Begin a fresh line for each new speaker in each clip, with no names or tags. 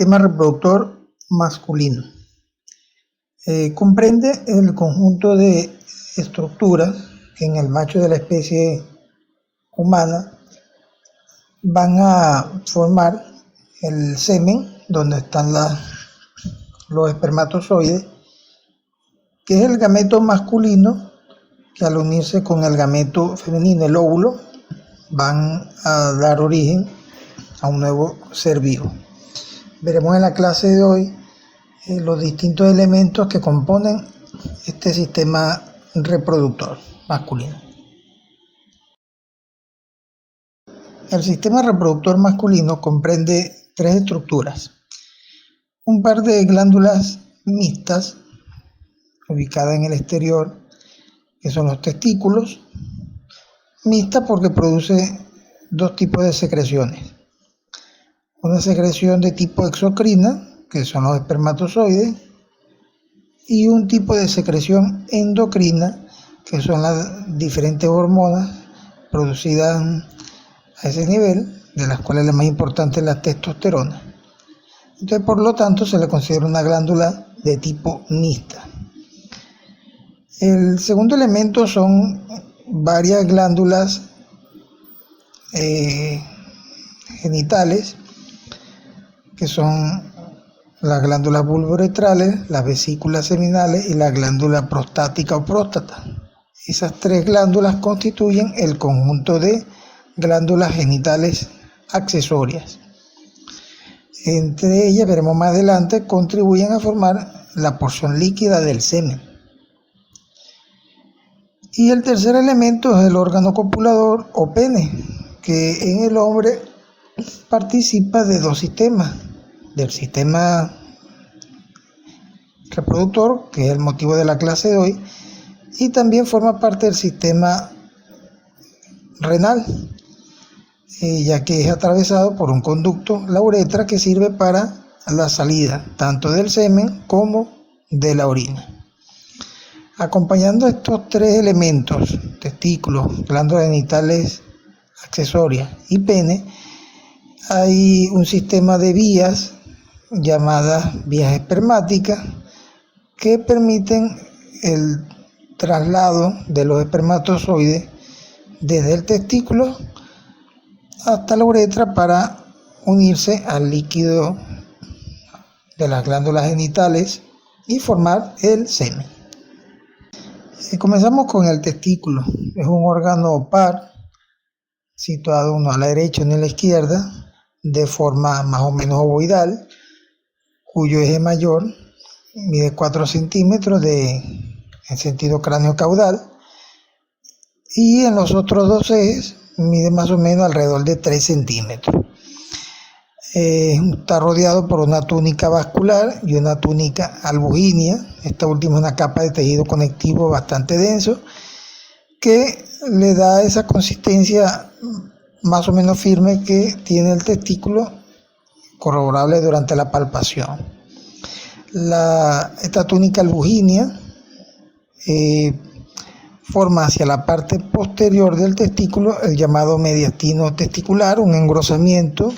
sistema reproductor masculino. Comprende el conjunto de estructuras que en el macho de la especie humana van a formar el semen, donde están los espermatozoides, que es el gameto masculino, que al unirse con el gameto femenino, el óvulo, van a dar origen a un nuevo ser vivo. Veremos en la clase de hoy los distintos elementos que componen este sistema reproductor masculino. El sistema reproductor masculino comprende tres estructuras: un par de glándulas mixtas ubicadas en el exterior, que son los testículos, mixta porque produce dos tipos de secreciones: una secreción de tipo exocrina, que son los espermatozoides, y un tipo de secreción endocrina, que son las diferentes hormonas producidas a ese nivel, de las cuales la más importante es la testosterona. Entonces, por lo tanto, se le considera una glándula de tipo mixta. El segundo elemento son varias glándulas genitales, que son las glándulas vulvouretrales, las vesículas seminales y la glándula prostática o próstata. Esas tres glándulas constituyen el conjunto de glándulas genitales accesorias. Entre ellas, veremos más adelante, contribuyen a formar la porción líquida del semen. Y el tercer elemento es el órgano copulador o pene, que en el hombre participa de dos sistemas: del sistema reproductor, que es el motivo de la clase de hoy, y también forma parte del sistema renal, ya que es atravesado por un conducto, la uretra, que sirve para la salida tanto del semen como de la orina. Acompañando estos tres elementos, testículos, glándulas genitales accesorias y pene, hay un sistema de vías llamadas vías espermáticas, que permiten el traslado de los espermatozoides desde el testículo hasta la uretra para unirse al líquido de las glándulas genitales y formar el semen. Comenzamos con el testículo. Es un órgano par, situado uno a la derecha y uno a la izquierda, de forma más o menos ovoidal, cuyo eje mayor mide 4 centímetros en sentido cráneo-caudal, y en los otros dos ejes mide más o menos alrededor de 3 centímetros. Está rodeado por una túnica vascular y una túnica albugínea. Esta última es una capa de tejido conectivo bastante denso, que le da esa consistencia más o menos firme que tiene el testículo, corroborable durante la palpación. Esta túnica albugínea forma hacia la parte posterior del testículo el llamado mediastino testicular, un engrosamiento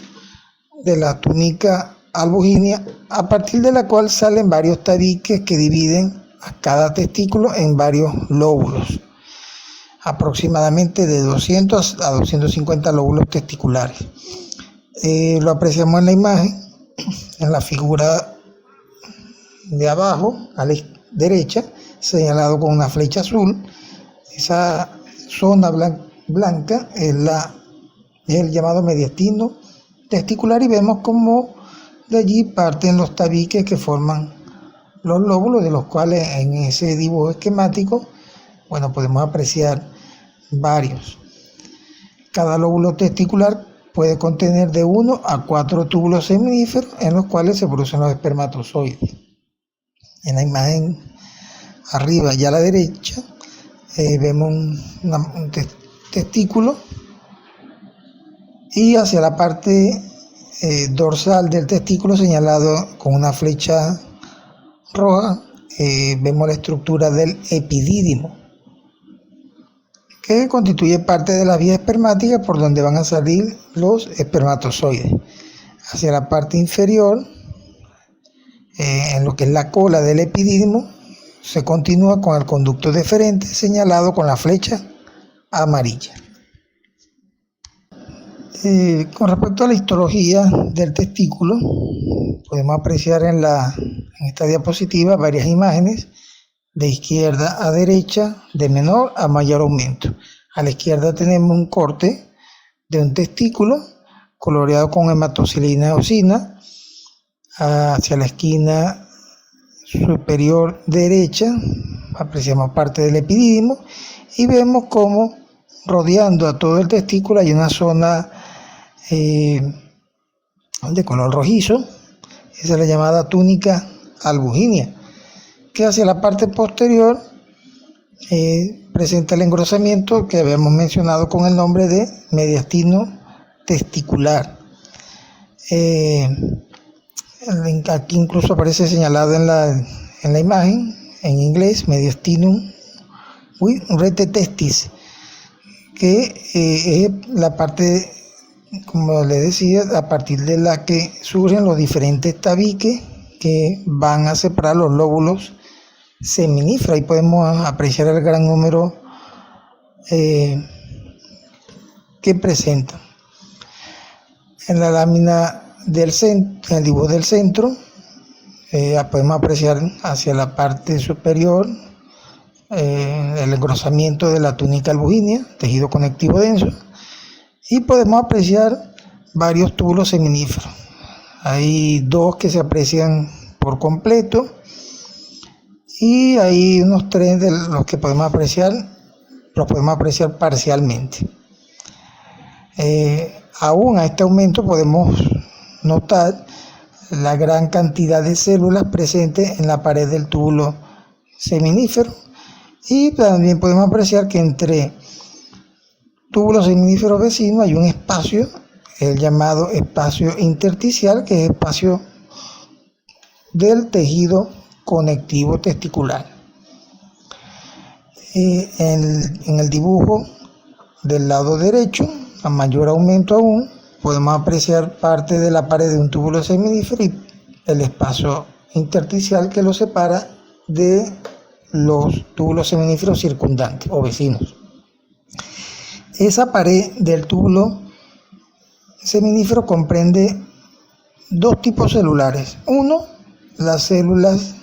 de la túnica albugínea, a partir de la cual salen varios tabiques que dividen a cada testículo en varios lóbulos, aproximadamente de 200 a 250 lóbulos testiculares. Lo apreciamos en la imagen, en la figura de abajo a la derecha, señalado con una flecha azul. Esa zona blanca es el llamado mediastino testicular, y vemos como de allí parten los tabiques que forman los lóbulos, de los cuales en ese dibujo esquemático, podemos apreciar varios. Cada lóbulo testicular puede contener de 1 a 4 túbulos seminíferos, en los cuales se producen los espermatozoides. En la imagen arriba y a la derecha vemos un testículo, y hacia la parte dorsal del testículo, señalado con una flecha roja, vemos la estructura del epidídimo, que constituye parte de la vía espermática por donde van a salir los espermatozoides. Hacia la parte inferior en lo que es la cola del epidídimo, se continúa con el conducto deferente señalado con la flecha amarilla. Con respecto a la histología del testículo, podemos apreciar en esta diapositiva varias imágenes de izquierda a derecha, de menor a mayor aumento. A la izquierda tenemos un corte de un testículo coloreado con hematocilina eosina. Hacia la esquina superior derecha apreciamos parte del epidídimo y vemos como rodeando a todo el testículo hay una zona de color rojizo. Esa es la llamada túnica albuginea, que hacia la parte posterior presenta el engrosamiento que habíamos mencionado con el nombre de mediastino testicular. Aquí incluso aparece señalado en la imagen, en inglés, mediastinum rete testis, que es la parte, como les decía, a partir de la que surgen los diferentes tabiques que van a separar los lóbulos seminíferos. Ahí podemos apreciar el gran número que presenta. En la lámina del centro, en el dibujo del centro, podemos apreciar hacia la parte superior el engrosamiento de la túnica albuginea, tejido conectivo denso, y podemos apreciar varios túbulos seminíferos. Hay dos que se aprecian por completo y hay unos tres de los que podemos apreciar parcialmente. Aún a este aumento podemos notar la gran cantidad de células presentes en la pared del túbulo seminífero, y también podemos apreciar que entre túbulos seminíferos vecinos hay un espacio, el llamado espacio intersticial, que es el espacio del tejido conectivo testicular. En el dibujo del lado derecho, a mayor aumento aún, podemos apreciar parte de la pared de un túbulo seminífero y el espacio intersticial que lo separa de los túbulos seminíferos circundantes o vecinos. Esa pared del túbulo seminífero comprende dos tipos celulares. Uno, las células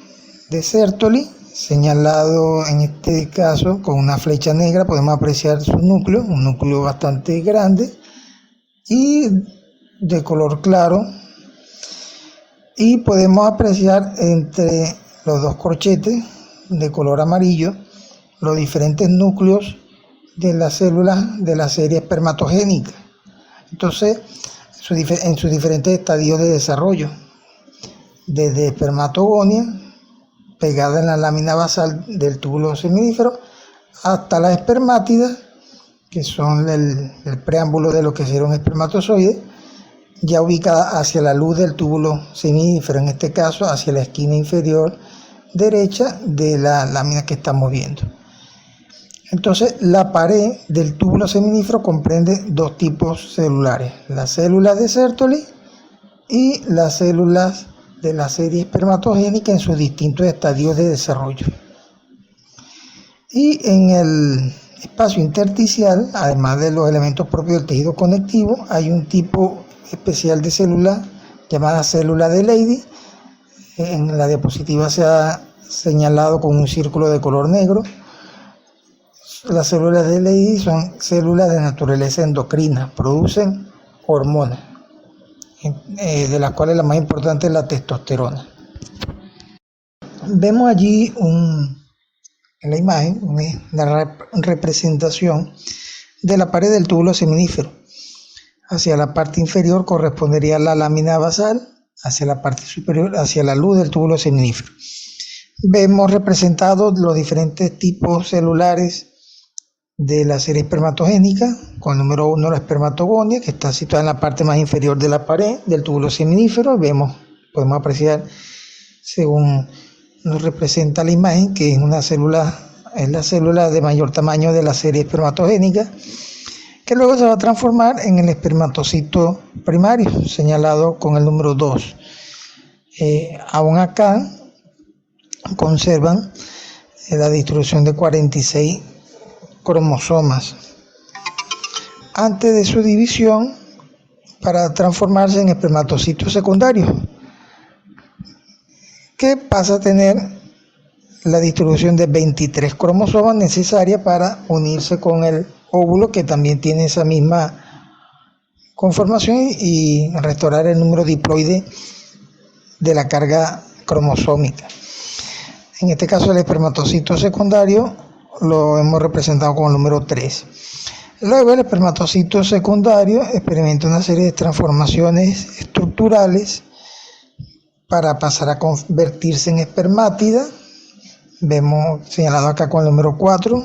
de Sertoli, señalado en este caso con una flecha negra. Podemos apreciar su núcleo, un núcleo bastante grande y de color claro, y podemos apreciar entre los dos corchetes de color amarillo los diferentes núcleos de las células de la serie espermatogénica. Entonces, en sus diferentes estadios de desarrollo, desde espermatogonia, pegada en la lámina basal del túbulo seminífero, hasta las espermátidas, que son el preámbulo de lo que será un espermatozoide, ya ubicada hacia la luz del túbulo seminífero, en este caso hacia la esquina inferior derecha de la lámina que estamos viendo. Entonces, la pared del túbulo seminífero comprende dos tipos celulares: las células de Sertoli y las células de la serie espermatogénica en sus distintos estadios de desarrollo. Y en el espacio intersticial, además de los elementos propios del tejido conectivo, hay un tipo especial de célula llamada célula de Leydig. En la diapositiva se ha señalado con un círculo de color negro. Las células de Leydig son células de naturaleza endocrina, producen hormonas, de las cuales la más importante es la testosterona. Vemos allí en la imagen una representación de la pared del túbulo seminífero. Hacia la parte inferior correspondería la lámina basal, hacia la parte superior, hacia la luz del túbulo seminífero. Vemos representados los diferentes tipos celulares de la serie espermatogénica, con el número 1 la espermatogonia, que está situada en la parte más inferior de la pared del túbulo seminífero. Podemos apreciar, según nos representa la imagen, que es la célula de mayor tamaño de la serie espermatogénica, que luego se va a transformar en el espermatocito primario, señalado con el número 2. Aún acá conservan la distribución de 46 cromosomas antes de su división para transformarse en espermatocitos secundarios, que pasa a tener la distribución de 23 cromosomas necesarias para unirse con el óvulo, que también tiene esa misma conformación, y restaurar el número diploide de la carga cromosómica. En este caso el espermatocito secundario lo hemos representado con el número 3. Luego el espermatocito secundario experimenta una serie de transformaciones estructurales para pasar a convertirse en espermátida. Vemos señalado acá con el número 4.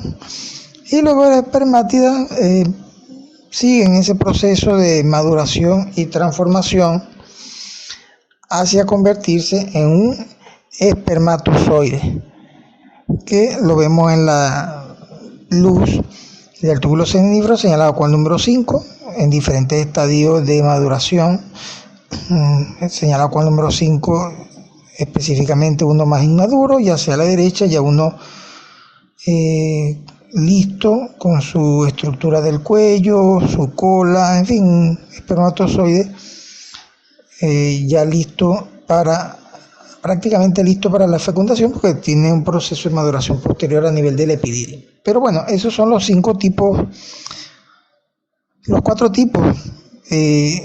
Y luego la espermátida sigue en ese proceso de maduración y transformación hacia convertirse en un espermatozoide, que lo vemos en la luz del túbulo seminífero señalado con el número 5, en diferentes estadios de maduración, señalado con el número 5, específicamente uno más inmaduro, y hacia la derecha ya uno listo con su estructura del cuello, su cola, en fin, espermatozoide ya listo prácticamente listo para la fecundación, porque tiene un proceso de maduración posterior a nivel del epididio. Pero bueno, esos son los 4 tipos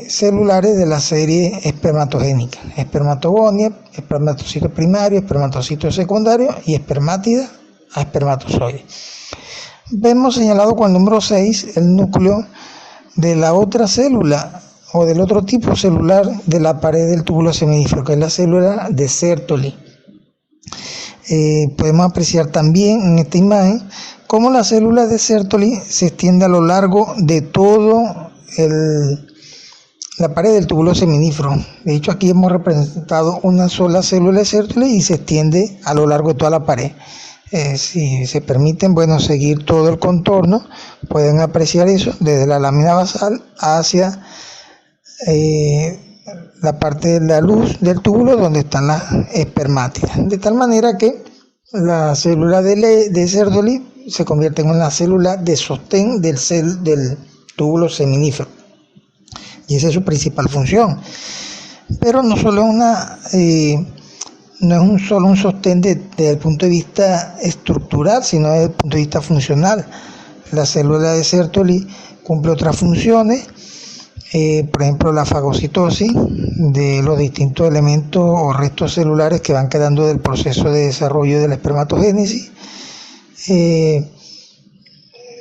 celulares de la serie espermatogénica: espermatogonia, espermatocito primario, espermatocito secundario y espermátida a espermatozoide. Vemos señalado con el número 6 el núcleo de la otra célula o del otro tipo celular de la pared del túbulo seminífero, que es la célula de Sertoli. Podemos apreciar también en esta imagen cómo la célula de Sertoli se extiende a lo largo de todo la pared del túbulo seminífero. De hecho, aquí hemos representado una sola célula de Sertoli y se extiende a lo largo de toda la pared. Si se permiten, seguir todo el contorno, pueden apreciar eso desde la lámina basal hacia la parte de la luz del túbulo donde están las espermátidas, de tal manera que la célula de Sertoli se convierte en una célula de sostén del túbulo seminífero, y esa es su principal función. Pero no solo no es solo un sostén desde el punto de vista estructural, sino desde el punto de vista funcional. La célula de Sertoli cumple otras funciones, por ejemplo la fagocitosis de los distintos elementos o restos celulares que van quedando del proceso de desarrollo de la espermatogénesis.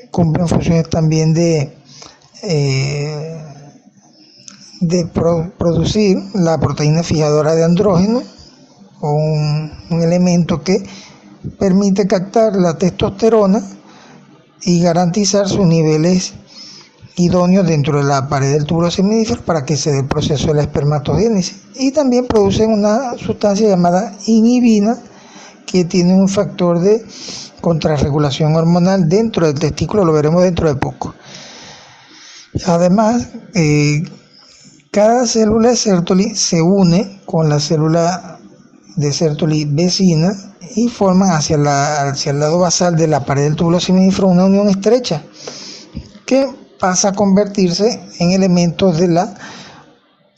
Cumplen funciones también de producir la proteína fijadora de andrógeno, un elemento que permite captar la testosterona y garantizar sus niveles idóneos dentro de la pared del túbulo seminífero para que se dé el proceso de la espermatogénesis. Y también producen una sustancia llamada inhibina, que tiene un factor de contrarregulación hormonal dentro del testículo, lo veremos dentro de poco. Además, cada célula de Sertoli se une con la célula de Sertoli vecina y forman hacia el lado basal de la pared del túbulo seminífero una unión estrecha que pasa a convertirse en elementos de la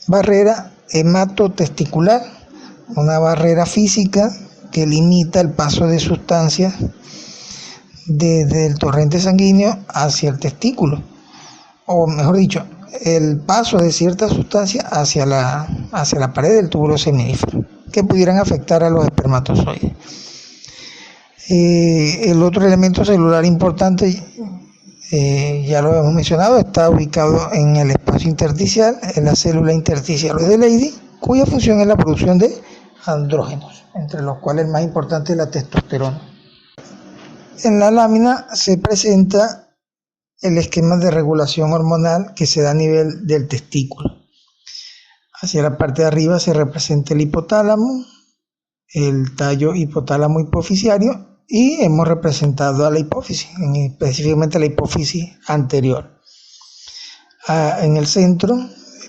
barrera hematotesticular, una barrera física que limita el paso de sustancias desde el torrente sanguíneo hacia el testículo, o mejor dicho, el paso de ciertas sustancias hacia la pared del túbulo seminífero, que pudieran afectar a los espermatozoides. El otro elemento celular importante, ya lo hemos mencionado, está ubicado en el espacio intersticial, en la célula intersticial de Leydig, cuya función es la producción de andrógenos, entre los cuales el más importante es la testosterona. En la lámina se presenta el esquema de regulación hormonal que se da a nivel del testículo. Hacia la parte de arriba se representa el hipotálamo, el tallo hipotálamo hipofisiario, y hemos representado a la hipófisis, específicamente la hipófisis anterior. En el centro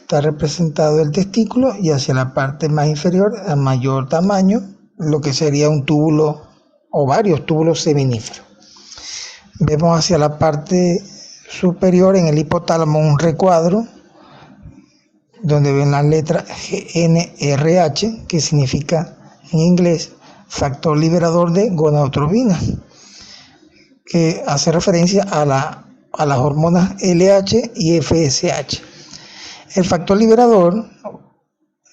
está representado el testículo y hacia la parte más inferior, a mayor tamaño, lo que sería un túbulo o varios túbulos seminíferos. Vemos hacia la parte superior en el hipotálamo un recuadro donde ven la letra GnRH, que significa en inglés factor liberador de gonadotropina, que hace referencia a las hormonas LH y FSH. El factor liberador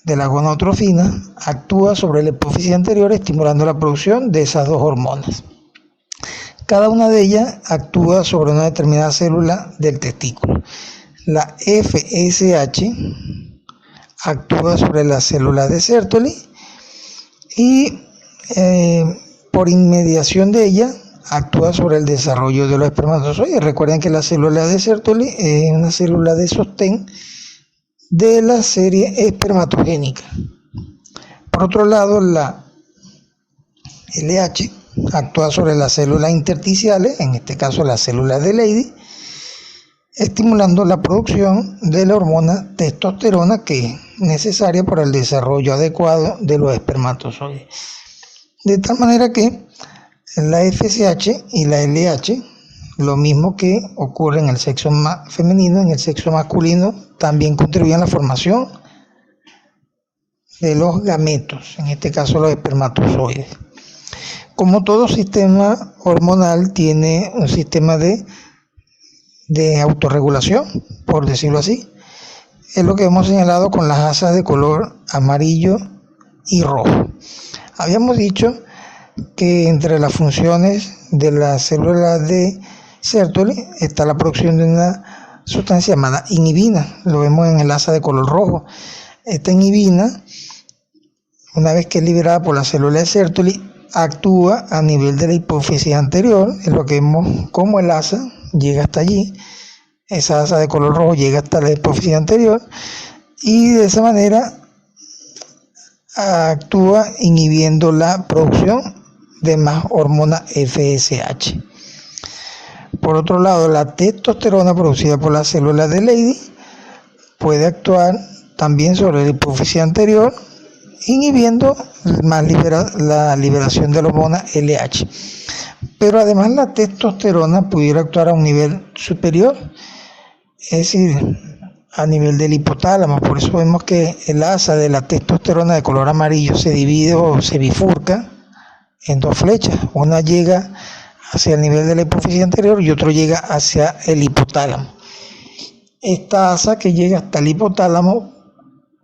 de la gonadotropina actúa sobre la hipófisis anterior estimulando la producción de esas dos hormonas. Cada una de ellas actúa sobre una determinada célula del testículo. La FSH actúa sobre la célula de Sertoli y por inmediación de ella actúa sobre el desarrollo de los espermatozoides. Recuerden que la célula de Sertoli es una célula de sostén de la serie espermatogénica. Por otro lado, la LH actúa sobre las células intersticiales, en este caso las células de Leydig, estimulando la producción de la hormona testosterona, que es necesaria para el desarrollo adecuado de los espermatozoides. De tal manera que la FSH y la LH, lo mismo que ocurre en el sexo femenino, en el sexo masculino, también contribuyen a la formación de los gametos, en este caso los espermatozoides. Como todo sistema hormonal tiene un sistema de autorregulación, por decirlo así, es lo que hemos señalado con las asas de color amarillo y rojo. Habíamos dicho que entre las funciones de las células de Sertoli está la producción de una sustancia llamada inhibina, lo vemos en el asa de color rojo. Esta inhibina, una vez que es liberada por la célula de Sertoli, actúa a nivel de la hipófisis anterior, es lo que vemos como el asa llega hasta allí, esa asa de color rojo llega hasta la hipófisis anterior y de esa manera actúa inhibiendo la producción de más hormona FSH. Por otro lado, la testosterona producida por las células de Leydig puede actuar también sobre la hipófisis anterior, inhibiendo más la liberación de la hormona LH. Pero además la testosterona pudiera actuar a un nivel superior, es decir, a nivel del hipotálamo. Por eso vemos que el asa de la testosterona de color amarillo se divide o se bifurca en dos flechas. Una llega hacia el nivel de la hipófisis anterior y otro llega hacia el hipotálamo. Esta asa que llega hasta el hipotálamo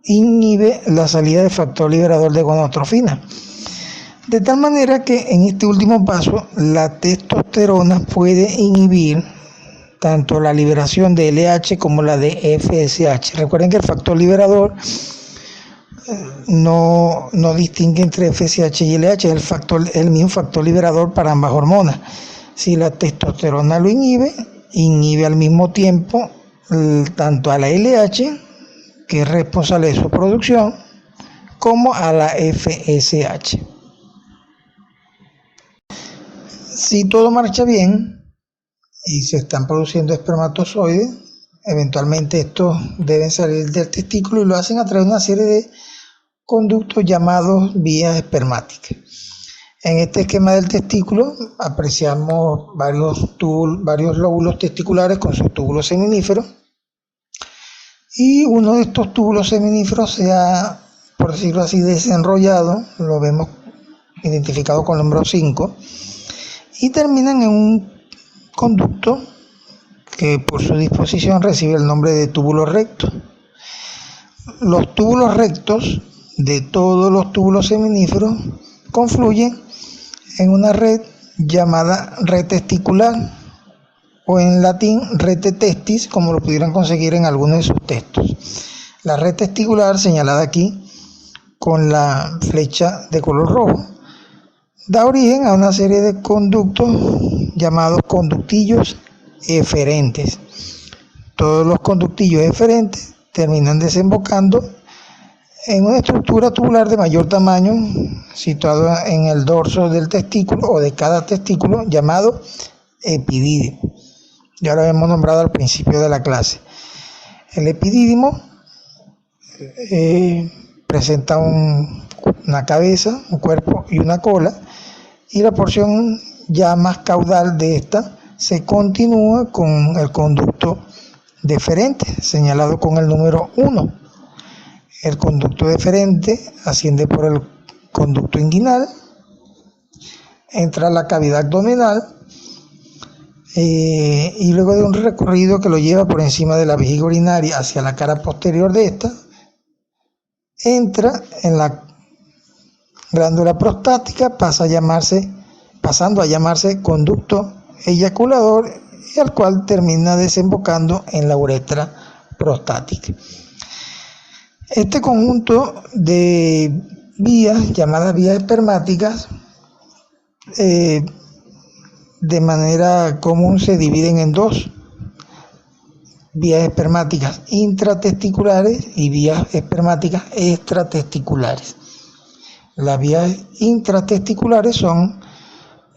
inhibe la salida del factor liberador de gonadotropina, de tal manera que en este último paso la testosterona puede inhibir tanto la liberación de LH como la de FSH. Recuerden que el factor liberador no distingue entre FSH y LH, es el mismo factor liberador para ambas hormonas. Si la testosterona lo inhibe al mismo tiempo tanto a la LH, que es responsable de su producción, como a la FSH. Si todo marcha bien y se están produciendo espermatozoides, eventualmente estos deben salir del testículo y lo hacen a través de una serie de conductos llamados vías espermáticas. En este esquema del testículo apreciamos varios lóbulos testiculares con sus túbulos seminíferos, y uno de estos túbulos seminíferos se ha, por decirlo así, desenrollado, lo vemos identificado con el número 5, y terminan en un conducto que por su disposición recibe el nombre de túbulo recto. Los túbulos rectos de todos los túbulos seminíferos confluyen en una red llamada red testicular, o en latín rete testis, como lo pudieran conseguir en algunos de sus textos. La red testicular, señalada aquí con la flecha de color rojo, da origen a una serie de conductos llamados conductillos eferentes. Todos los conductillos eferentes terminan desembocando en una estructura tubular de mayor tamaño situada en el dorso del testículo o de cada testículo, llamado epidídimo. Ya lo hemos nombrado al principio de la clase. El epidídimo presenta una cabeza, un cuerpo y una cola, y la porción ya más caudal de esta se continúa con el conducto deferente, señalado con el número 1. El conducto deferente asciende por el conducto inguinal, entra a la cavidad abdominal y luego de un recorrido que lo lleva por encima de la vejiga urinaria hacia la cara posterior de esta, entra en la glándula prostática, pasando a llamarse conducto eyaculador, y al cual termina desembocando en la uretra prostática. Este conjunto de vías, llamadas vías espermáticas, de manera común se dividen en dos: vías espermáticas intratesticulares y vías espermáticas extratesticulares. Las vías intratesticulares son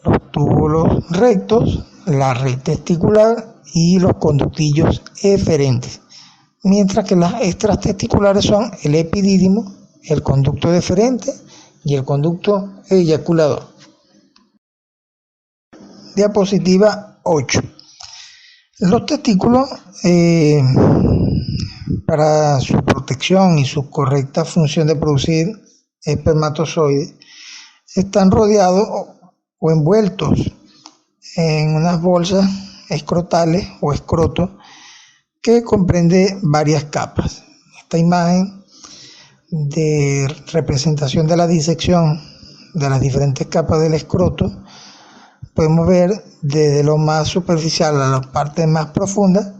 los túbulos rectos, la red testicular y los conductillos eferentes, mientras que las extratesticulares son el epidídimo, el conducto deferente y el conducto eyaculador. Diapositiva 8. Los testículos, para su protección y su correcta función de producir espermatozoides, están rodeados o envueltos en unas bolsas escrotales o escroto que comprende varias capas. Esta imagen de representación de la disección de las diferentes capas del escroto, podemos ver desde lo más superficial a las partes más profundas,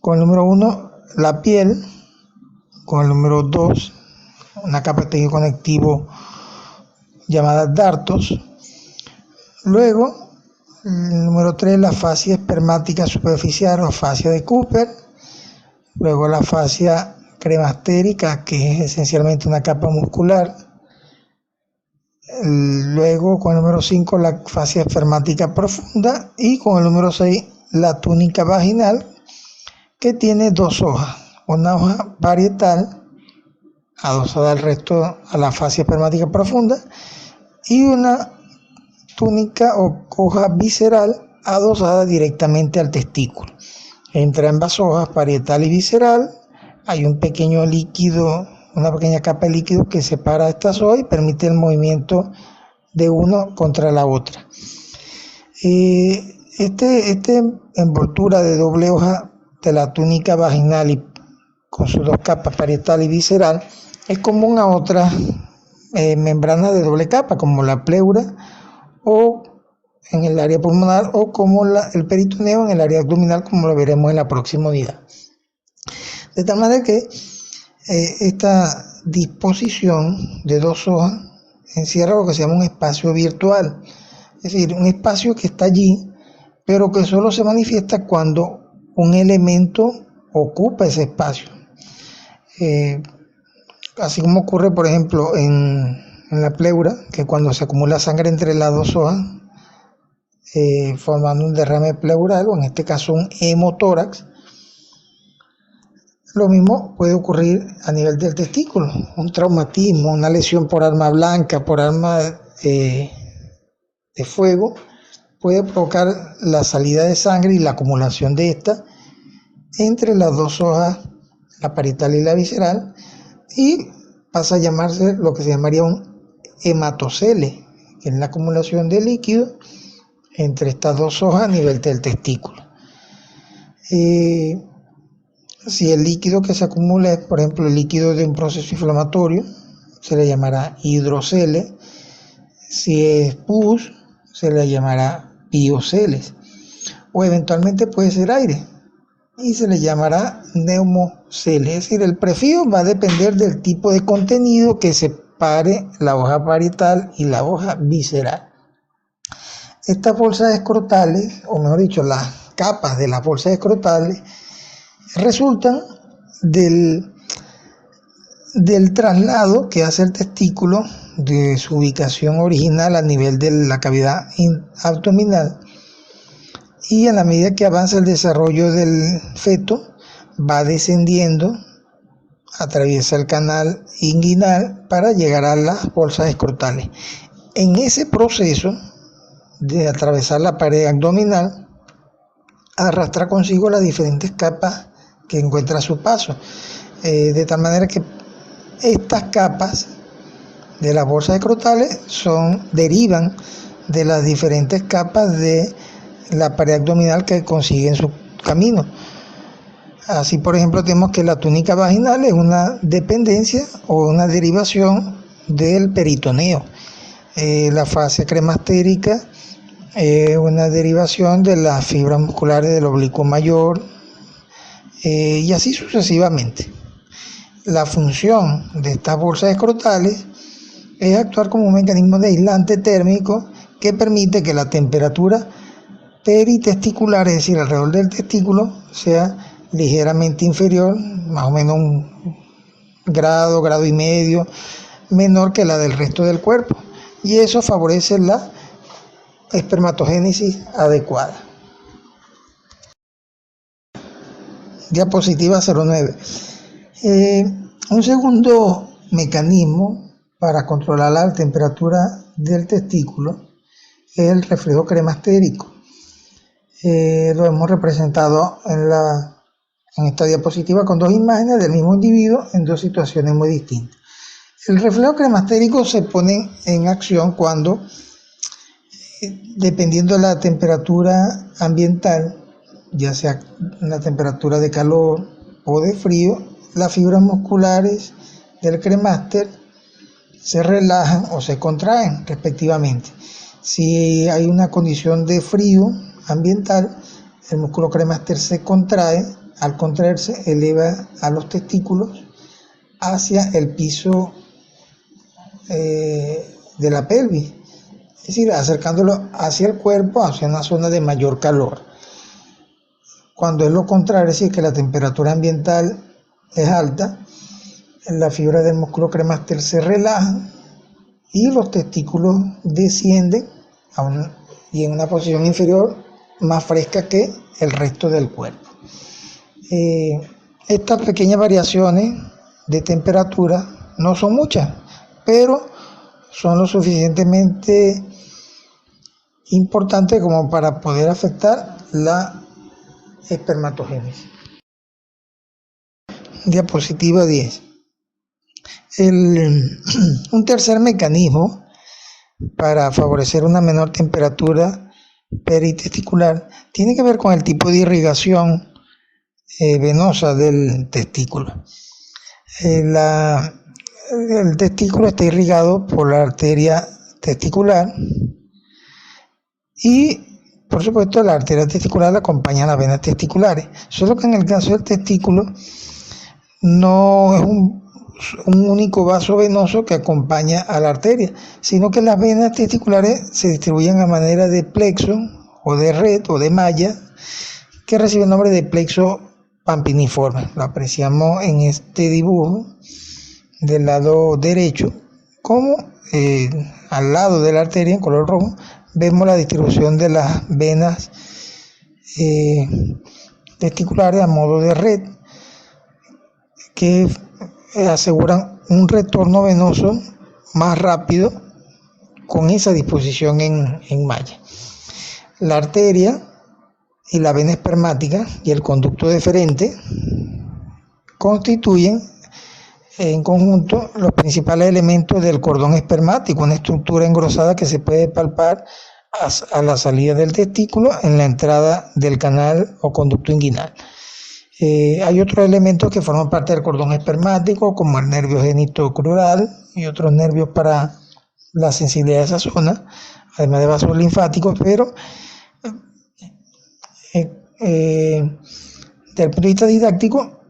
con el número 1 la piel, con el número 2 una capa de tejido conectivo llamada dartos, luego el número 3 la fascia espermática superficial o fascia de Cooper, luego la fascia cremastérica, que es esencialmente una capa muscular, luego con el número 5 la fascia espermática profunda, y con el número 6 la túnica vaginal, que tiene dos hojas, una hoja parietal adosada al resto a la fascia espermática profunda y una túnica o hoja visceral adosada directamente al testículo. Entre ambas hojas, parietal y visceral, hay un pequeño líquido, una pequeña capa de líquido que separa estas hojas y permite el movimiento de uno contra la otra. Esta envoltura de doble hoja de la túnica vaginal y con sus dos capas, parietal y visceral, es común a otras membranas de doble capa, como la pleura o en el área pulmonar, o como el peritoneo en el área abdominal, como lo veremos en la próxima unidad. De tal manera que esta disposición de dos hojas encierra lo que se llama un espacio virtual, es decir, un espacio que está allí, pero que solo se manifiesta cuando un elemento ocupa ese espacio. Así como ocurre, por ejemplo, en la pleura, que cuando se acumula sangre entre las dos hojas, formando un derrame pleural, o en este caso un hemotórax, lo mismo puede ocurrir a nivel del testículo. Un traumatismo, una lesión por arma blanca, por arma de fuego, puede provocar la salida de sangre y la acumulación de esta entre las dos hojas, la parietal y la visceral, y pasa a llamarse lo que se llamaría un hematocele, que es la acumulación de líquido entre estas dos hojas a nivel del testículo. Si el líquido que se acumula es, por ejemplo, el líquido de un proceso inflamatorio, se le llamará hidrocele. Si es pus, se le llamará pioceles. O eventualmente puede ser aire y se le llamará neumocele. Es decir, el prefijo va a depender del tipo de contenido que separe la hoja parietal y la hoja visceral. Estas bolsas escrotales, o mejor dicho, las capas de las bolsas escrotales, resultan del traslado que hace el testículo de su ubicación original a nivel de la cavidad abdominal, y a la medida que avanza el desarrollo del feto va descendiendo atraviesa el canal inguinal para llegar a las bolsas escrotales. En ese proceso de atravesar la pared abdominal, arrastra consigo las diferentes capas que encuentra a su paso, de tal manera que estas capas de las bolsas escrotales derivan de las diferentes capas de la pared abdominal que consigue en su camino. Así, por ejemplo, tenemos que la túnica vaginal es una dependencia o una derivación del peritoneo. La fascia cremastérica es una derivación de las fibras musculares del oblicuo mayor, y así sucesivamente. La función de estas bolsas escrotales es actuar como un mecanismo de aislante térmico que permite que la temperatura peritesticular, es decir, alrededor del testículo, sea ligeramente inferior, más o menos un grado y medio menor que la del resto del cuerpo, y eso favorece la espermatogénesis adecuada. Diapositiva 09. Un segundo mecanismo para controlar la temperatura del testículo es el reflejo cremastérico. Lo hemos representado en esta diapositiva con dos imágenes del mismo individuo en dos situaciones muy distintas. El reflejo cremastérico se pone en acción cuando, dependiendo de la temperatura ambiental, ya sea una temperatura de calor o de frío, las fibras musculares del cremáster se relajan o se contraen respectivamente. Si hay una condición de frío ambiental, el músculo cremáster se contrae. Al contraerse, eleva a los testículos hacia el piso de la pelvis, es decir, acercándolo hacia el cuerpo, hacia una zona de mayor calor. Cuando es lo contrario, es decir, que la temperatura ambiental es alta, las fibras del músculo cremáster se relajan y los testículos descienden y en una posición inferior más fresca que el resto del cuerpo. Estas pequeñas variaciones de temperatura no son muchas, pero son lo suficientemente importantes como para poder afectar la espermatogénesis. Diapositiva 10. Un tercer mecanismo para favorecer una menor temperatura peritesticular tiene que ver con el tipo de irrigación venosa del testículo. El testículo está irrigado por la arteria testicular y, por supuesto, la arteria testicular la acompaña las venas testiculares. Solo que en el caso del testículo no es un único vaso venoso que acompaña a la arteria, sino que las venas testiculares se distribuyen a manera de plexo o de red o de malla que recibe el nombre de plexo pampiniforme. Lo apreciamos en este dibujo del lado derecho, como al lado de la arteria en color rojo vemos la distribución de las venas testiculares a modo de red que aseguran un retorno venoso más rápido con esa disposición en malla. La arteria y la vena espermática y el conducto deferente constituyen en conjunto los principales elementos del cordón espermático, una estructura engrosada que se puede palpar a la salida del testículo en la entrada del canal o conducto inguinal. Hay otros elementos que forman parte del cordón espermático, como el nervio genitocrural y otros nervios para la sensibilidad de esa zona, además de vasos linfáticos, pero desde el punto de vista didáctico,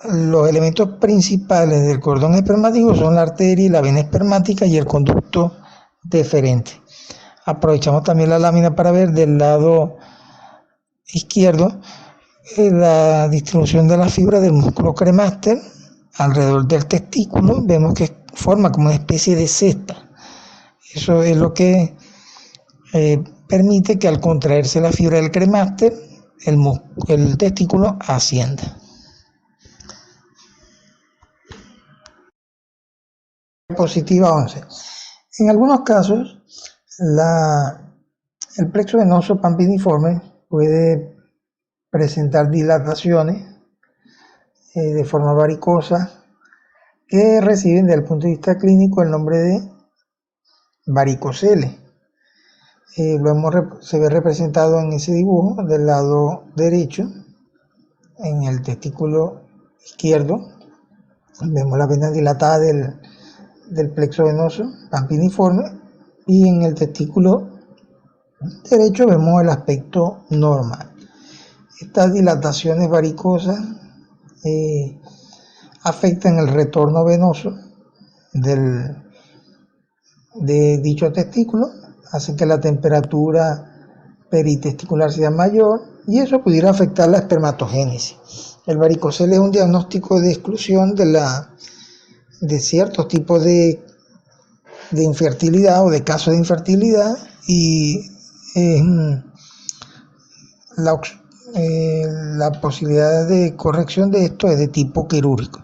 los elementos principales del cordón espermático son la arteria y la vena espermática y el conducto deferente. Aprovechamos también la lámina para ver del lado izquierdo la distribución de la fibra del músculo cremáster alrededor del testículo. Vemos que forma como una especie de cesta. Eso es lo que permite que al contraerse la fibra del cremáster, el testículo ascienda. Diapositiva 11. En algunos casos, el plexo venoso pampiniforme puede presentar dilataciones de forma varicosa que reciben desde el punto de vista clínico el nombre de varicoceles. Se ve representado en ese dibujo del lado derecho, en el testículo izquierdo. Vemos la vena dilatada del plexo venoso pampiniforme, y en el testículo derecho vemos el aspecto normal. Estas dilataciones varicosas afectan el retorno venoso de dicho testículo, hacen que la temperatura peritesticular sea mayor, y eso pudiera afectar la espermatogénesis. El varicocele es un diagnóstico de exclusión de ciertos tipos de infertilidad o de casos de infertilidad, y la posibilidad de corrección de esto es de tipo quirúrgico,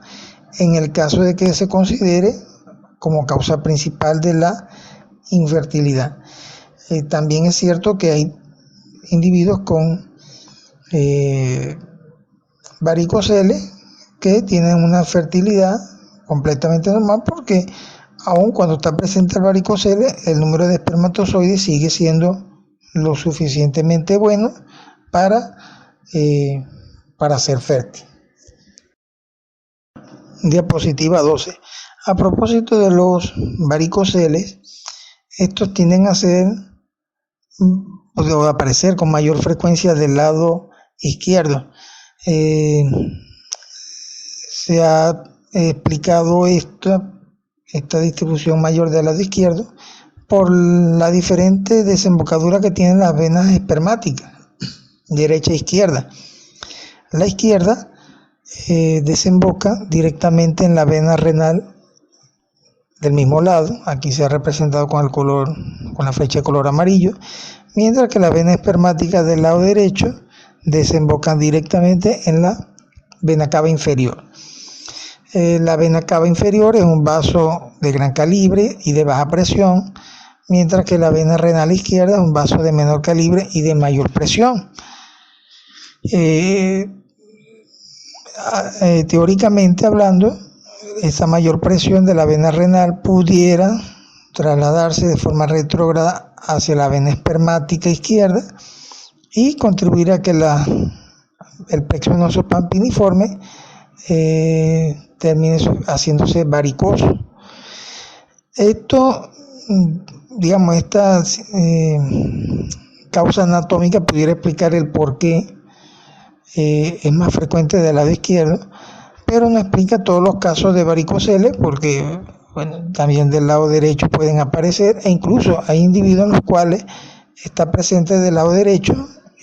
en el caso de que se considere como causa principal de la infertilidad. También es cierto que hay individuos con varicoceles que tienen una fertilidad completamente normal, porque aun cuando está presente el varicocele, el número de espermatozoides sigue siendo lo suficientemente bueno para ser fértil. Diapositiva 12. A propósito de los varicoceles, estos tienden a ser o a aparecer con mayor frecuencia del lado izquierdo. Se ha explicado esta distribución mayor del lado izquierdo por la diferente desembocadura que tienen las venas espermáticas, derecha e izquierda. La izquierda desemboca directamente en la vena renal del mismo lado, aquí se ha representado con la flecha de color amarillo, mientras que la vena espermática del lado derecho desembocan directamente en la vena cava inferior. La vena cava inferior es un vaso de gran calibre y de baja presión, mientras que la vena renal izquierda es un vaso de menor calibre y de mayor presión. Teóricamente hablando, esa mayor presión de la vena renal pudiera trasladarse de forma retrógrada hacia la vena espermática izquierda y contribuir a que el plexo venoso pampiniforme termine haciéndose varicoso. Esta causa anatómica pudiera explicar el por qué es más frecuente del lado izquierdo, pero no explica todos los casos de varicoceles, porque también del lado derecho pueden aparecer, e incluso hay individuos en los cuales está presente del lado derecho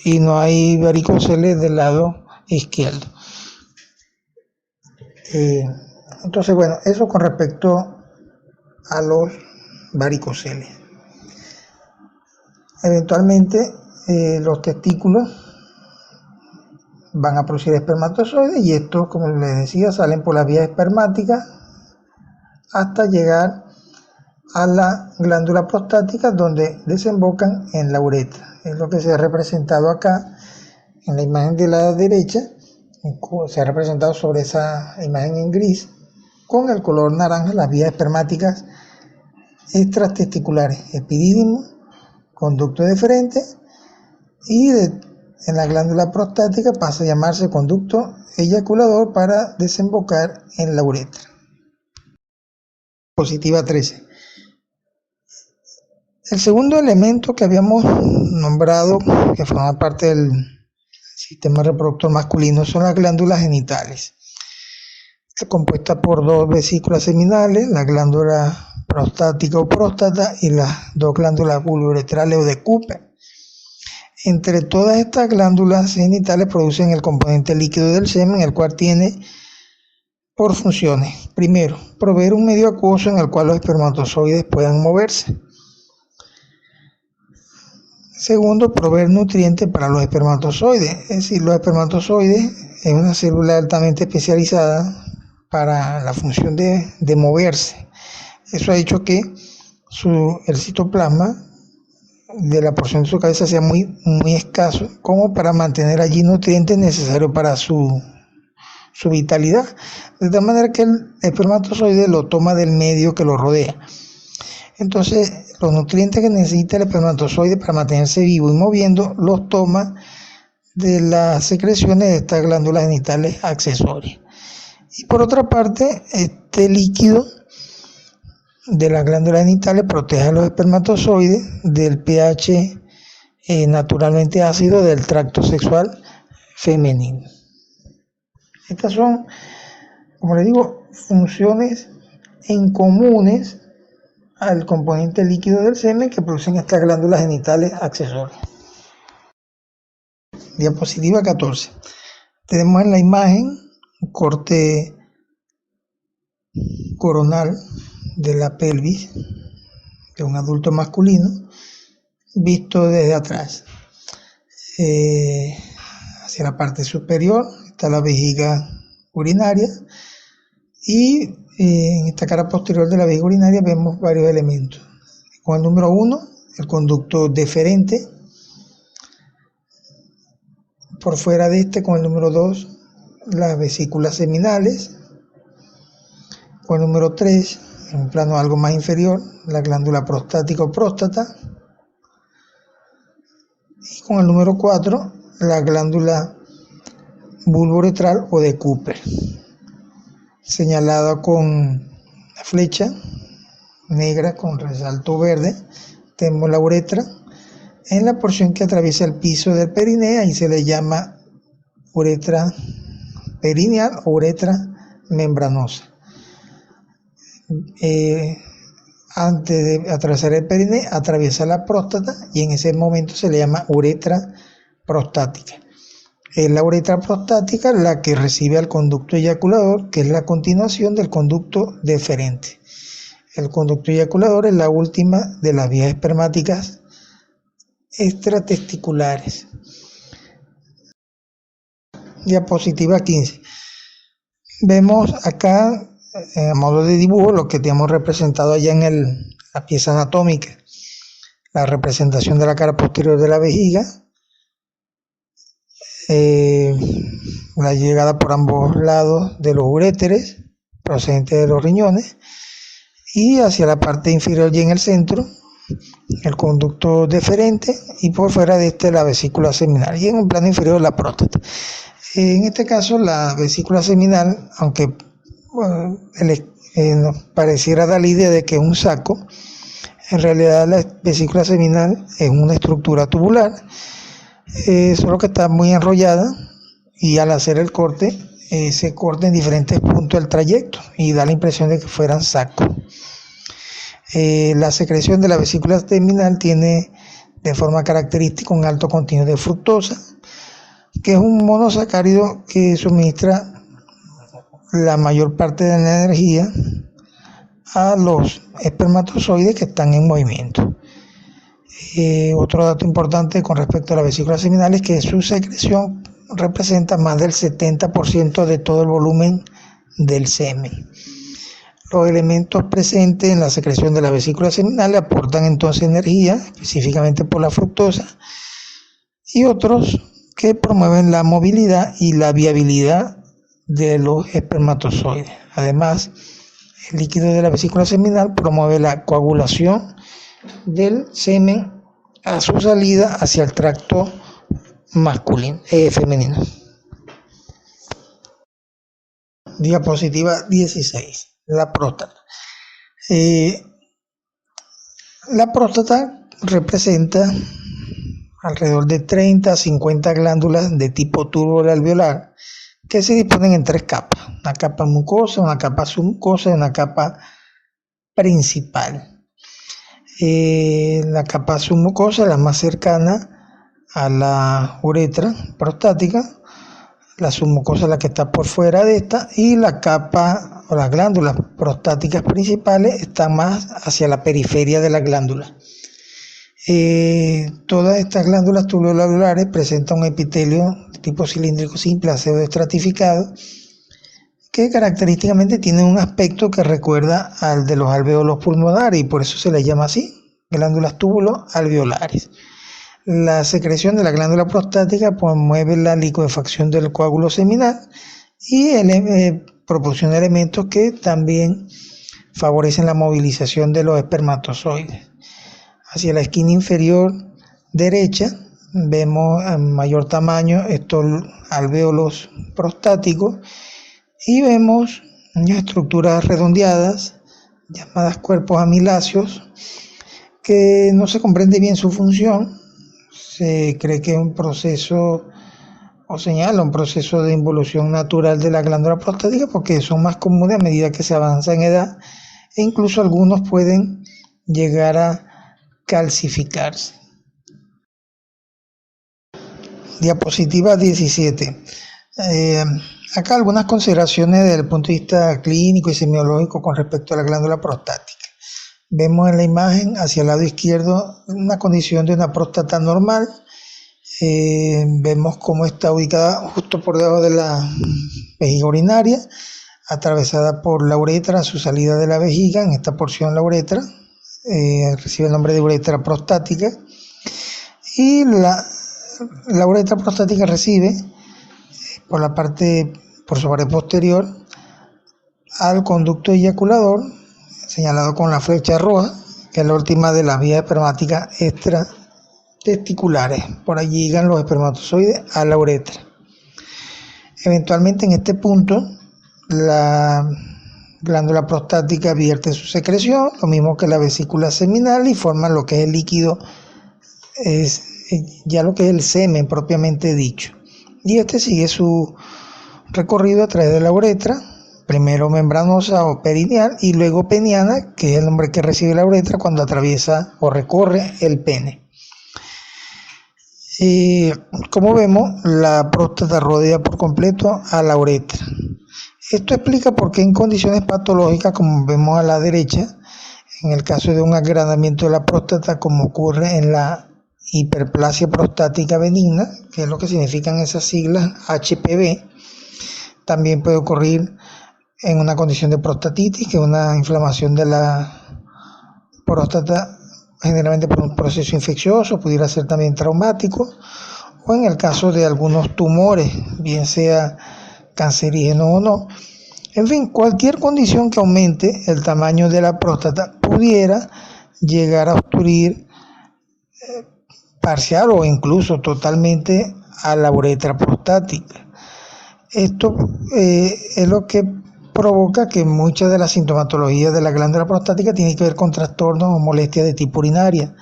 y no hay varicoceles del lado izquierdo. Entonces, eso con respecto a los varicoceles. Eventualmente los testículos van a producir espermatozoides, y estos, como les decía, salen por las vías espermáticas hasta llegar a la glándula prostática, donde desembocan en la uretra. Es lo que se ha representado acá en la imagen de la derecha. Se ha representado sobre esa imagen en gris con el color naranja las vías espermáticas extratesticulares: epidídimo, conducto deferente, y en la glándula prostática pasa a llamarse conducto eyaculador para desembocar en la uretra. Diapositiva 13. El segundo elemento que habíamos nombrado, que forma parte del sistema reproductor masculino, son las glándulas genitales. Está compuesta por dos vesículas seminales, la glándula prostática o próstata y las dos glándulas vulvouretrales o de Cooper. Entre todas estas glándulas genitales producen el componente líquido del semen, el cual tiene por funciones: primero, proveer un medio acuoso en el cual los espermatozoides puedan moverse. Segundo, proveer nutrientes para los espermatozoides. Es decir, los espermatozoides es una célula altamente especializada para la función de moverse. Eso ha hecho que el citoplasma de la porción de su cabeza sea muy escaso, como para mantener allí nutrientes necesarios para su vitalidad, de tal manera que el espermatozoide lo toma del medio que lo rodea. Entonces, los nutrientes que necesita el espermatozoide para mantenerse vivo y moviendo los toma de las secreciones de estas glándulas genitales accesorias. Y por otra parte, este líquido de las glándulas genitales protege a los espermatozoides del pH naturalmente ácido del tracto sexual femenino. Estas son, como les digo, funciones en comunes al componente líquido del semen que producen estas glándulas genitales accesorias. Diapositiva 14. Tenemos en la imagen un corte coronal de la pelvis de un adulto masculino visto desde atrás. Hacia la parte superior está la vejiga urinaria y en esta cara posterior de la vejiga urinaria vemos varios elementos. Con el número 1, el conducto deferente. Por fuera de este, con el número 2, las vesículas seminales. Con el número 3, en un plano algo más inferior, la glándula prostática o próstata. Y con el número 4, la glándula vulvouretral o de Cooper, señalada con la flecha negra con resalto verde. Tenemos la uretra en la porción que atraviesa el piso del perineo y se le llama uretra perineal o uretra membranosa. Antes de atravesar el perineo, atraviesa la próstata y en ese momento se le llama uretra prostática. Es la uretra prostática la que recibe al conducto eyaculador, que es la continuación del conducto deferente. El conducto eyaculador es la última de las vías espermáticas extratesticulares. Diapositiva 15. Vemos acá, a modo de dibujo, lo que tenemos representado allá en la pieza anatómica. La representación de la cara posterior de la vejiga, la llegada por ambos lados de los uréteres procedentes de los riñones, y hacia la parte inferior y en el centro el conducto deferente, y por fuera de este la vesícula seminal, y en un plano inferior la próstata. En este caso la vesícula seminal, aunque nos pareciera dar la idea de que es un saco, en realidad la vesícula seminal es una estructura tubular, solo que está muy enrollada, y al hacer el corte se corta en diferentes puntos del trayecto y da la impresión de que fueran sacos. La secreción de la vesícula seminal tiene de forma característica un alto contenido de fructosa, que es un monosacárido que suministra la mayor parte de la energía a los espermatozoides que están en movimiento. Otro dato importante con respecto a la vesícula seminal es que su secreción representa más del 70% de todo el volumen del semen. Los elementos presentes en la secreción de la vesícula seminal le aportan entonces energía, específicamente por la fructosa, y otros que promueven la movilidad y la viabilidad de los espermatozoides. Además, el líquido de la vesícula seminal promueve la coagulación del semen a su salida hacia el tracto femenino. Diapositiva 16. La próstata. La próstata representa alrededor de 30 a 50 glándulas de tipo turboalveolar que se disponen en 3 capas: una capa mucosa, una capa submucosa y una capa principal. La capa submucosa es la más cercana a la uretra prostática, la submucosa es la que está por fuera de esta, y la capa o las glándulas prostáticas principales están más hacia la periferia de la glándula. Todas estas glándulas tubuloalveolares presentan un epitelio de tipo cilíndrico simple, ácido estratificado, que característicamente tienen un aspecto que recuerda al de los alvéolos pulmonares y por eso se les llama así, glándulas túbulo-alveolares. La secreción de la glándula prostática promueve la liquefacción del coágulo seminal y proporciona elementos que también favorecen la movilización de los espermatozoides. Hacia la esquina inferior derecha vemos en mayor tamaño estos alvéolos prostáticos y vemos unas estructuras redondeadas llamadas cuerpos amiláceos que no se comprende bien su función. Se cree que es un proceso o señala un proceso de involución natural de la glándula prostática porque son más comunes a medida que se avanza en edad e incluso algunos pueden llegar a calcificarse. Diapositiva 17. Acá algunas consideraciones desde el punto de vista clínico y semiológico con respecto a la glándula prostática. Vemos en la imagen hacia el lado izquierdo una condición de una próstata normal. Vemos cómo está ubicada justo por debajo de la vejiga urinaria, atravesada por la uretra a su salida de la vejiga. En esta porción la uretra recibe el nombre de uretra prostática y la uretra prostática recibe por su pared posterior al conducto eyaculador señalado con la flecha roja, que es la última de las vías espermáticas extratesticulares. Por allí llegan los espermatozoides a la uretra. Eventualmente en este punto la glándula prostática vierte su secreción, lo mismo que la vesícula seminal, y forma lo que es el líquido, ya lo que es el semen propiamente dicho. Y este sigue su recorrido a través de la uretra, primero membranosa o perineal y luego peniana, que es el nombre que recibe la uretra cuando atraviesa o recorre el pene. Como vemos, la próstata rodea por completo a la uretra. Esto explica por qué en condiciones patológicas, como vemos a la derecha, en el caso de un agrandamiento de la próstata, como ocurre en la hiperplasia prostática benigna, que es lo que significan esas siglas HPV, también puede ocurrir en una condición de prostatitis, que es una inflamación de la próstata generalmente por un proceso infeccioso, pudiera ser también traumático, o en el caso de algunos tumores, bien sea cancerígeno o no. En fin, cualquier condición que aumente el tamaño de la próstata pudiera llegar a obstruir parcial o incluso totalmente a la uretra prostática. Esto es lo que provoca que muchas de las sintomatologías de la glándula prostática tienen que ver con trastornos o molestias de tipo urinaria.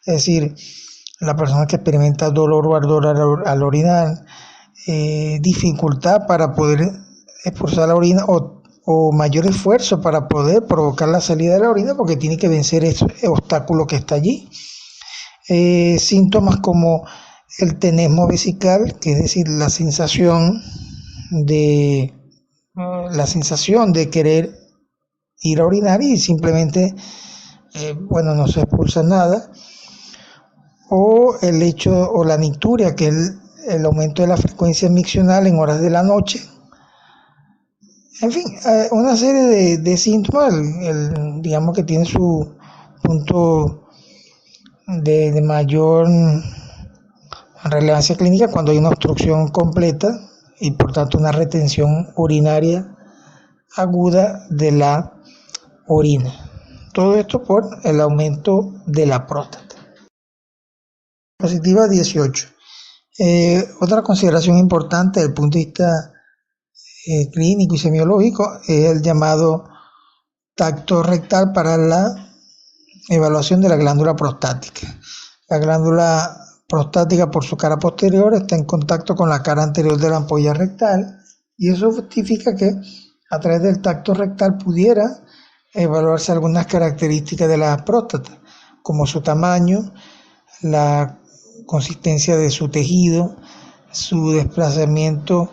Es decir, la persona que experimenta dolor o ardor al orinar, dificultad para poder expulsar la orina o mayor esfuerzo para poder provocar la salida de la orina porque tiene que vencer ese obstáculo que está allí. Síntomas como el tenesmo vesical, que es decir, la sensación de querer ir a orinar y simplemente no se expulsa nada, o el hecho o la nicturia, que es el aumento de la frecuencia miccional en horas de la noche. En fin, una serie de síntomas, digamos que tiene su punto de mayor relevancia clínica cuando hay una obstrucción completa y por tanto una retención urinaria aguda de la orina. Todo esto por el aumento de la próstata. Diapositiva 18. Otra consideración importante desde el punto de vista clínico y semiológico es el llamado tacto rectal para la evaluación de la glándula prostática. La glándula prostática por su cara posterior está en contacto con la cara anterior de la ampolla rectal y eso justifica que a través del tacto rectal pudiera evaluarse algunas características de la próstata, como su tamaño, la consistencia de su tejido, su desplazamiento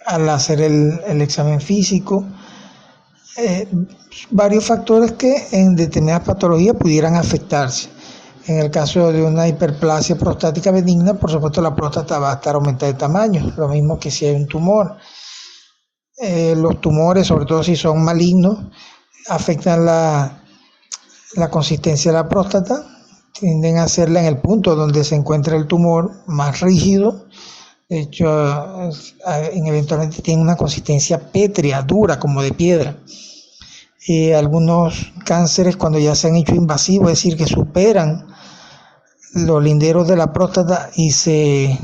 al hacer el examen físico, varios factores que en determinadas patologías pudieran afectarse. En el caso de una hiperplasia prostática benigna, por supuesto la próstata va a estar aumentada de tamaño, lo mismo que si hay un tumor. Los tumores, sobre todo si son malignos, afectan la consistencia de la próstata, tienden a hacerla en el punto donde se encuentra el tumor más rígido. De hecho, eventualmente tiene una consistencia pétrea, dura, como de piedra. Algunos cánceres, cuando ya se han hecho invasivos, es decir, que superan los linderos de la próstata y se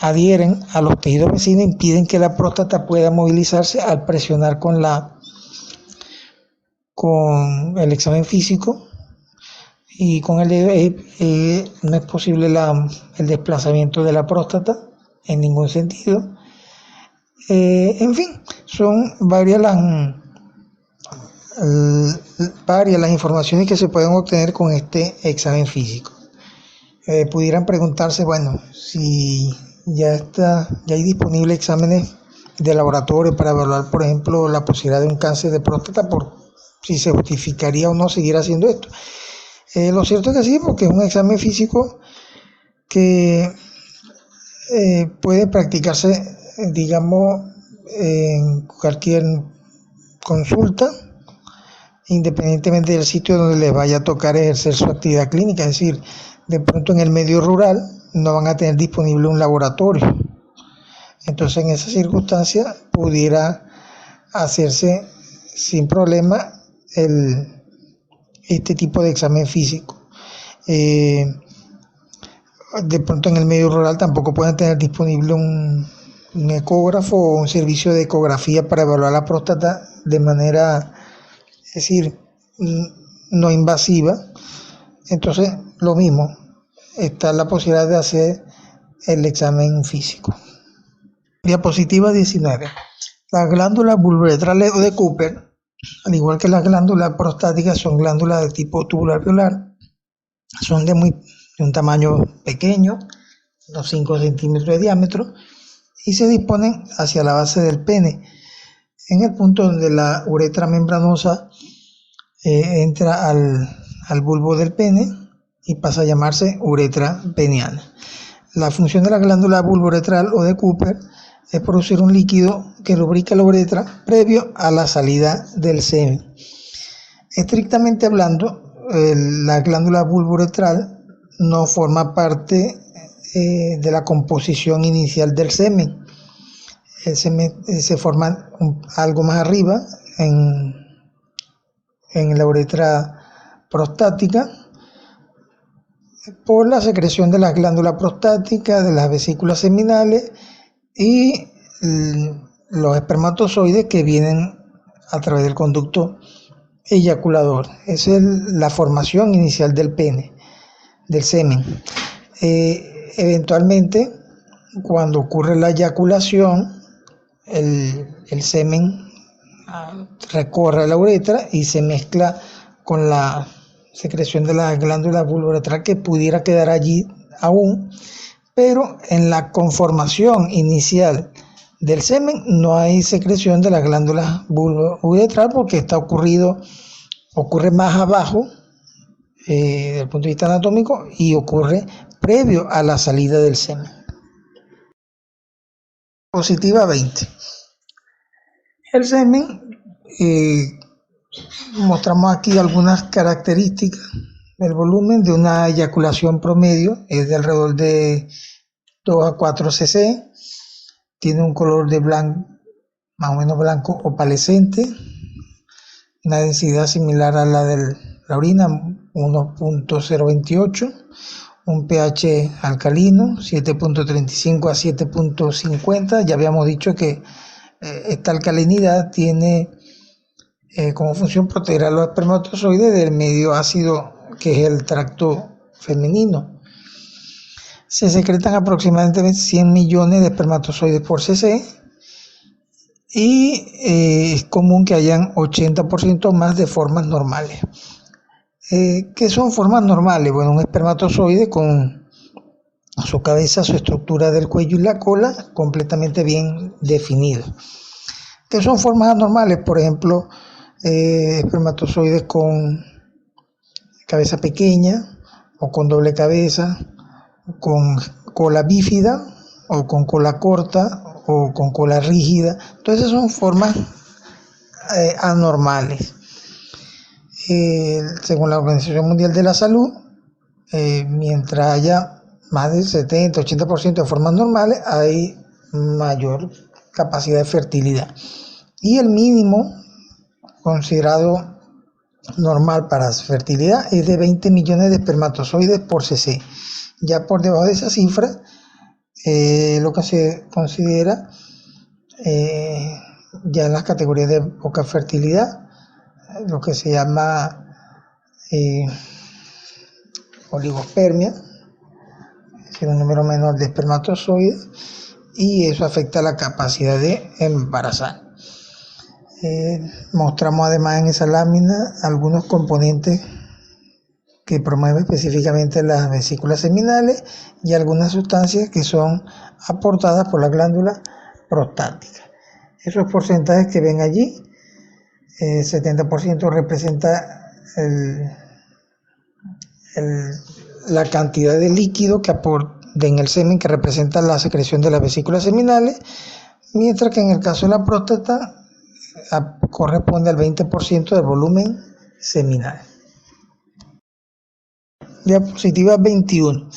adhieren a los tejidos vecinos, impiden que la próstata pueda movilizarse al presionar con el examen físico, y con el dedo no es posible el desplazamiento de la próstata en ningún sentido. En fin, son varias las informaciones que se pueden obtener con este examen físico. Pudieran preguntarse, bueno, si ya hay disponibles exámenes de laboratorio para evaluar, por ejemplo, la posibilidad de un cáncer de próstata, si se justificaría o no seguir haciendo esto. Lo cierto es que sí, porque es un examen físico que puede practicarse, digamos, en cualquier consulta, independientemente del sitio donde les vaya a tocar ejercer su actividad clínica. Es decir, de pronto en el medio rural no van a tener disponible un laboratorio. Entonces, en esa circunstancia pudiera hacerse sin problema este tipo de examen físico. De pronto en el medio rural tampoco pueden tener disponible un ecógrafo o un servicio de ecografía para evaluar la próstata de manera, es decir, no invasiva. Entonces, lo mismo, está la posibilidad de hacer el examen físico. Diapositiva 19. Las glándulas vulvoretrales o de Cooper, al igual que las glándulas prostáticas, son glándulas de tipo tubular-violar. Son de un tamaño pequeño, unos 5 centímetros de diámetro, y se disponen hacia la base del pene, en el punto donde la uretra membranosa entra al bulbo del pene y pasa a llamarse uretra peniana. La función de la glándula vulvoretral o de Cooper es producir un líquido que lubrica la uretra previo a la salida del semen. Estrictamente hablando, la glándula vulvoretral no forma parte de la composición inicial del semen. El semen se forma algo más arriba en la uretra prostática por la secreción de las glándulas prostáticas, de las vesículas seminales y los espermatozoides que vienen a través del conducto eyaculador. Esa es la formación inicial del pene, del semen. Eventualmente, cuando ocurre la eyaculación, el semen recorre la uretra y se mezcla con la secreción de la glándula vulvoretral que pudiera quedar allí aún, pero en la conformación inicial del semen no hay secreción de la glándula vulvoretral porque ocurre más abajo desde el punto de vista anatómico y ocurre previo a la salida del semen. Diapositiva 20. El semen, mostramos aquí algunas características. El volumen de una eyaculación promedio es de alrededor de 2 a 4 cc, tiene un color de blanco, más o menos blanco opalescente, una densidad similar a la de la orina, 1.028, un pH alcalino, 7.35 a 7.50. Ya habíamos dicho que esta alcalinidad tiene como función proteger a los espermatozoides del medio ácido que es el tracto femenino. Se secretan aproximadamente 100 millones de espermatozoides por cc y es común que hayan 80% más de formas normales. ¿Qué son formas normales? Bueno, un espermatozoide con su cabeza, su estructura del cuello y la cola completamente bien definidos. ¿Qué son formas anormales? Por ejemplo, espermatozoides con cabeza pequeña o con doble cabeza, con cola bífida o con cola corta o con cola rígida. Todas esas son formas anormales. Según la Organización Mundial de la Salud, mientras haya más del 70-80% de formas normales, hay mayor capacidad de fertilidad. Y el mínimo considerado normal para fertilidad es de 20 millones de espermatozoides por cc. Ya por debajo de esa cifra, lo que se considera ya en las categorías de poca fertilidad, lo que se llama oligospermia, es decir, un número menor de espermatozoides, y eso afecta la capacidad de embarazar. Mostramos además en esa lámina algunos componentes que promueven específicamente las vesículas seminales y algunas sustancias que son aportadas por la glándula prostática. Esos porcentajes que ven allí, 70% representa la cantidad de líquido que aporta en el semen, que representa la secreción de las vesículas seminales, mientras que en el caso de la próstata corresponde al 20% del volumen seminal. Diapositiva 21.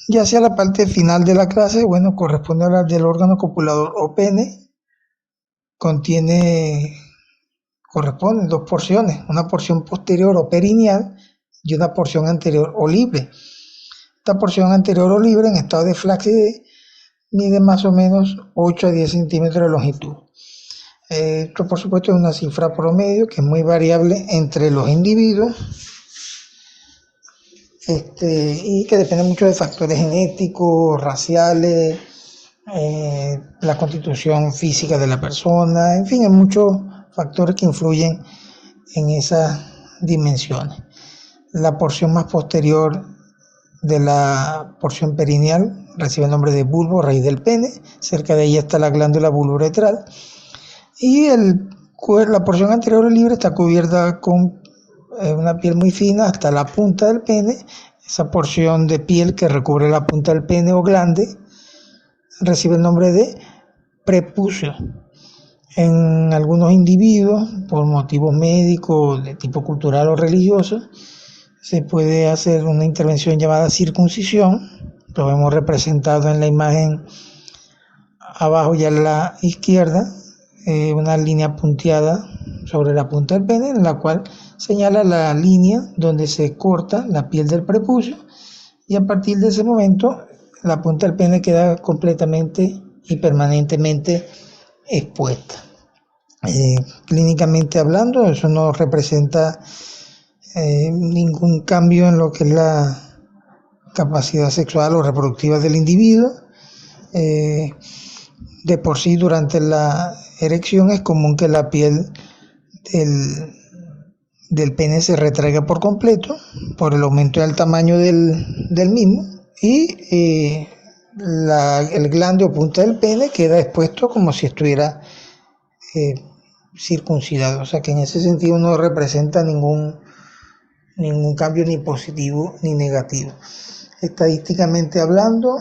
Ya hacia la parte final de la clase, corresponde hablar del órgano copulador o pene. Corresponden dos porciones, una porción posterior o perineal y una porción anterior o libre. Esta porción anterior o libre en estado de flacidez mide más o menos 8 a 10 centímetros de longitud. Esto por supuesto es una cifra promedio que es muy variable entre los individuos y que depende mucho de factores genéticos, raciales, la constitución física de la persona, en fin, hay muchos factores que influyen en esas dimensiones. La porción más posterior de la porción perineal recibe el nombre de bulbo, raíz del pene. Cerca de ella está la glándula bulbouretral. Y la porción anterior o libre está cubierta con una piel muy fina hasta la punta del pene. Esa porción de piel que recubre la punta del pene o glande recibe el nombre de prepucio. En algunos individuos, por motivos médicos, de tipo cultural o religioso, se puede hacer una intervención llamada circuncisión. Lo vemos representado en la imagen abajo y a la izquierda, una línea punteada sobre la punta del pene, en la cual señala la línea donde se corta la piel del prepucio, y a partir de ese momento la punta del pene queda completamente y permanentemente expuesta. Clínicamente hablando, eso no representa ningún cambio en lo que es la capacidad sexual o reproductiva del individuo. De por sí, durante la erección es común que la piel del pene se retraiga por completo por el aumento del tamaño del mismo, y el glande o punta del pene queda expuesto como si estuviera circuncidado. O sea que en ese sentido no representa ningún cambio ni positivo ni negativo. Estadísticamente hablando,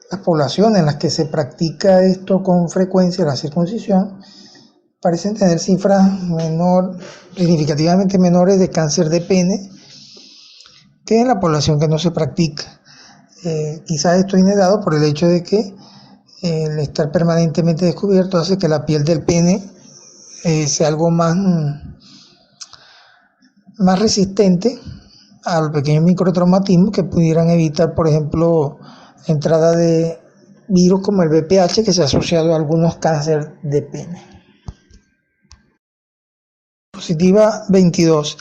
las poblaciones en las que se practica esto con frecuencia, la circuncisión, parecen tener cifras significativamente menores de cáncer de pene que en la población que no se practica. Quizás esto viene dado por el hecho de que el estar permanentemente descubierto hace que la piel del pene sea algo más resistente al pequeño microtraumatismo que pudieran evitar, por ejemplo, la entrada de virus como el VPH, que se ha asociado a algunos cánceres de pene. Diapositiva 22.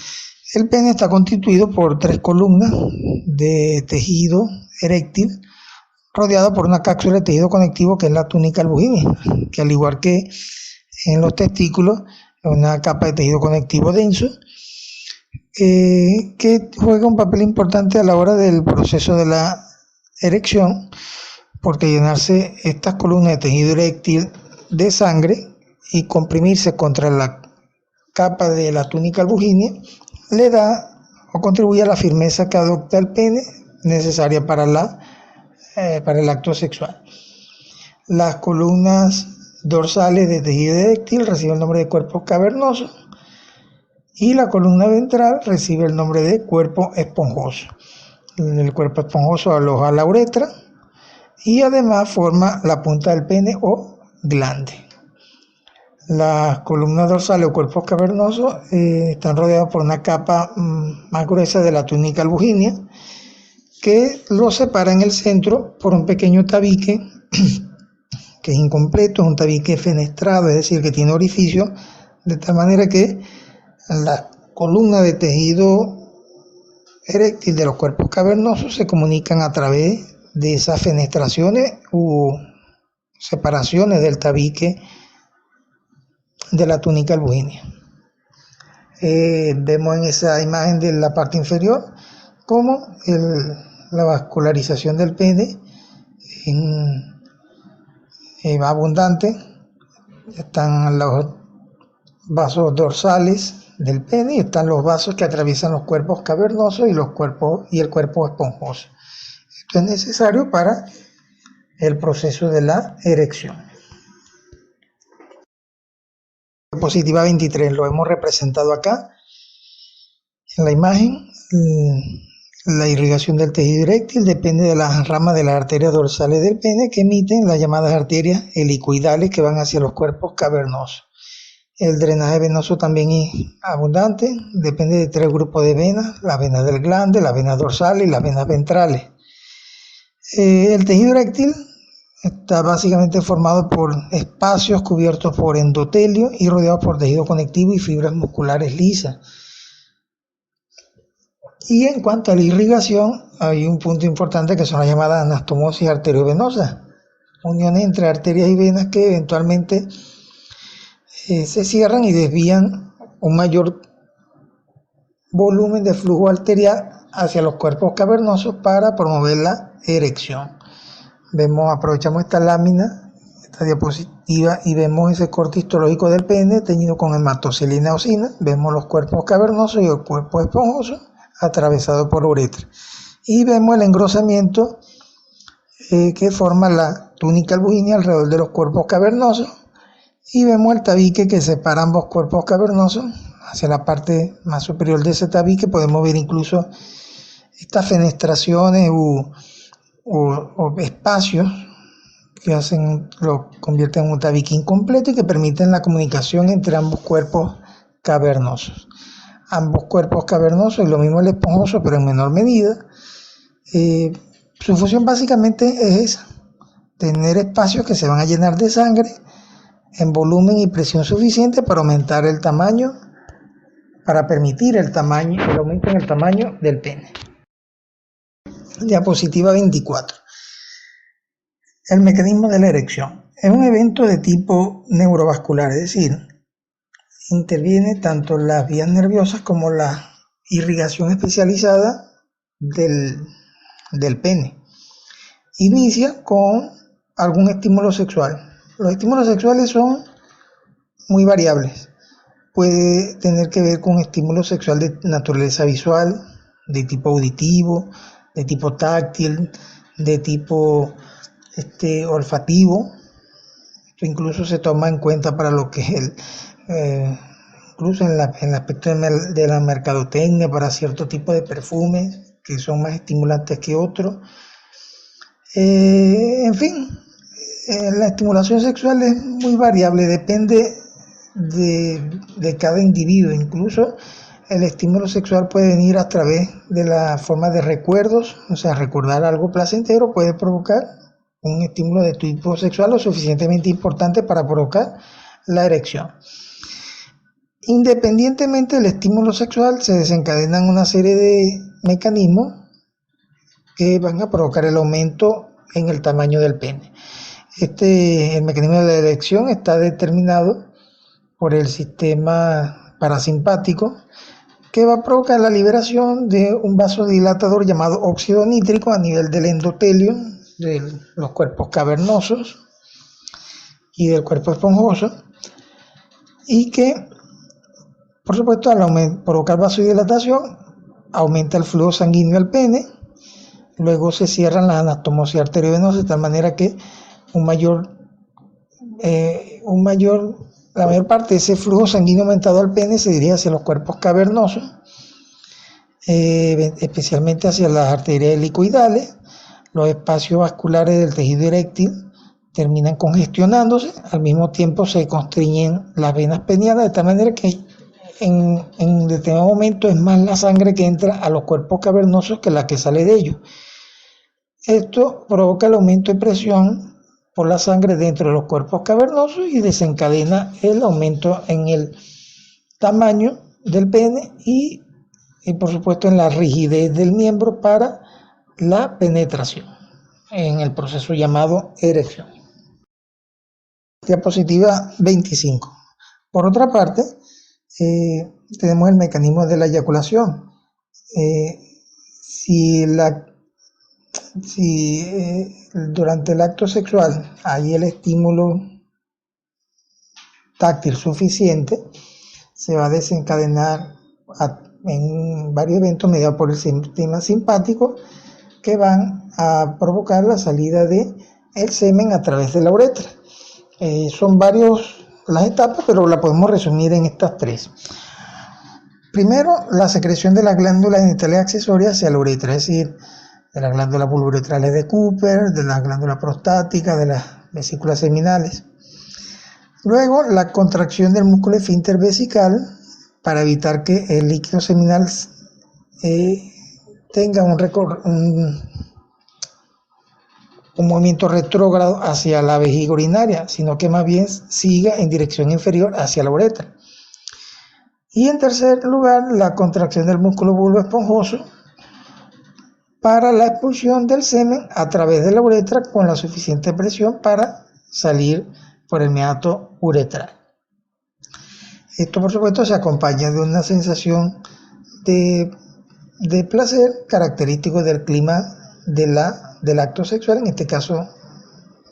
El pene está constituido por 3 columnas de tejido eréctil, rodeado por una cápsula de tejido conectivo que es la túnica albuginia, que al igual que en los testículos es una capa de tejido conectivo denso, que juega un papel importante a la hora del proceso de la erección, porque llenarse estas columnas de tejido eréctil de sangre y comprimirse contra la capa de la túnica albuginea le da o contribuye a la firmeza que adopta el pene necesaria para el acto sexual. Las columnas dorsales de tejido eréctil reciben el nombre de cuerpo cavernoso y la columna ventral recibe el nombre de cuerpo esponjoso. El cuerpo esponjoso aloja la uretra y además forma la punta del pene o glande. Las columnas dorsales o cuerpos cavernosos están rodeados por una capa más gruesa de la túnica albuginea que los separa en el centro por un pequeño tabique que es incompleto, es un tabique fenestrado, es decir, que tiene orificio, de tal manera que la columna de tejido eréctil de los cuerpos cavernosos se comunican a través de esas fenestraciones u separaciones del tabique de la túnica albuginea. Vemos en esa imagen de la parte inferior cómo la vascularización del pene va abundante. Están los vasos dorsales del pene y están los vasos que atraviesan los cuerpos cavernosos y el cuerpo esponjoso. Esto es necesario para el proceso de la erección. Diapositiva 23, lo hemos representado acá en la imagen. La irrigación del tejido eréctil depende de las ramas de las arterias dorsales del pene que emiten las llamadas arterias helicoidales que van hacia los cuerpos cavernosos. El drenaje venoso también es abundante, depende de 3 grupos de venas: las venas del glande, las venas dorsales y las venas ventrales. El tejido eréctil está básicamente formado por espacios cubiertos por endotelio y rodeados por tejido conectivo y fibras musculares lisas. Y en cuanto a la irrigación, hay un punto importante que son las llamadas anastomosis arteriovenosas, uniones entre arterias y venas que eventualmente se cierran y desvían un mayor volumen de flujo arterial hacia los cuerpos cavernosos para promover la erección. Aprovechamos esta lámina, esta diapositiva, y vemos ese corte histológico del pene teñido con hematocelina eosina. Vemos los cuerpos cavernosos y el cuerpo esponjoso atravesado por uretra. Y vemos el engrosamiento que forma la túnica albuginea alrededor de los cuerpos cavernosos. Y vemos el tabique que separa ambos cuerpos cavernosos. Hacia la parte más superior de ese tabique podemos ver incluso estas fenestraciones o espacios que lo convierten en un tabique incompleto y que permiten la comunicación entre ambos cuerpos cavernosos. Ambos cuerpos cavernosos, y lo mismo el esponjoso, pero en menor medida, su función básicamente es esa: tener espacios que se van a llenar de sangre en volumen y presión suficiente para aumentar el tamaño, para permitir el aumento en el tamaño del pene. Diapositiva 24. El mecanismo de la erección es un evento de tipo neurovascular, es decir, interviene tanto las vías nerviosas como la irrigación especializada del pene. Inicia con algún estímulo sexual. Los estímulos sexuales son muy variables. Puede tener que ver con estímulo sexual de naturaleza visual, de tipo auditivo, de tipo táctil, de tipo olfativo. Esto incluso se toma en cuenta para lo que es incluso en el aspecto de la mercadotecnia, para cierto tipo de perfumes que son más estimulantes que otros. En fin, la estimulación sexual es muy variable, depende de cada individuo. Incluso el estímulo sexual puede venir a través de la forma de recuerdos, o sea, recordar algo placentero puede provocar un estímulo de tipo sexual lo suficientemente importante para provocar la erección. Independientemente del estímulo sexual, se desencadenan una serie de mecanismos que van a provocar el aumento en el tamaño del pene. El mecanismo de la erección está determinado por el sistema parasimpático, que va a provocar la liberación de un vasodilatador llamado óxido nítrico a nivel del endotelio de los cuerpos cavernosos y del cuerpo esponjoso, y que Por supuesto, al provocar vasodilatación, aumenta el flujo sanguíneo al pene, luego se cierran las anastomosis arteriovenosas de tal manera que la mayor parte de ese flujo sanguíneo aumentado al pene se dirige hacia los cuerpos cavernosos, especialmente hacia las arterias helicoidales. Los espacios vasculares del tejido eréctil terminan congestionándose, al mismo tiempo se constriñen las venas penianas de tal manera que en determinado momento es más la sangre que entra a los cuerpos cavernosos que la que sale de ellos. Esto provoca el aumento de presión por la sangre dentro de los cuerpos cavernosos y desencadena el aumento en el tamaño del pene y por supuesto en la rigidez del miembro para la penetración en el proceso llamado erección. Diapositiva 25. Por otra parte, tenemos el mecanismo de la eyaculación. Si durante el acto sexual hay el estímulo táctil suficiente, se va a desencadenar en varios eventos mediados por el sistema simpático que van a provocar la salida de el semen a través de la uretra. Son varios las etapas, pero la podemos resumir en estas tres. Primero, la secreción de las glándulas genitales accesorias hacia la uretra, es decir, de las glándulas vulvouretrales de Cooper, de las glándulas prostáticas, de las vesículas seminales. Luego, la contracción del músculo esfínter vesical para evitar que el líquido seminal tenga un movimiento retrógrado hacia la vejiga urinaria, sino que más bien siga en dirección inferior hacia la uretra. Y en tercer lugar, la contracción del músculo bulbo esponjoso para la expulsión del semen a través de la uretra con la suficiente presión para salir por el meato uretral. Esto, por supuesto, se acompaña de una sensación de placer característico del clima del acto sexual, en este caso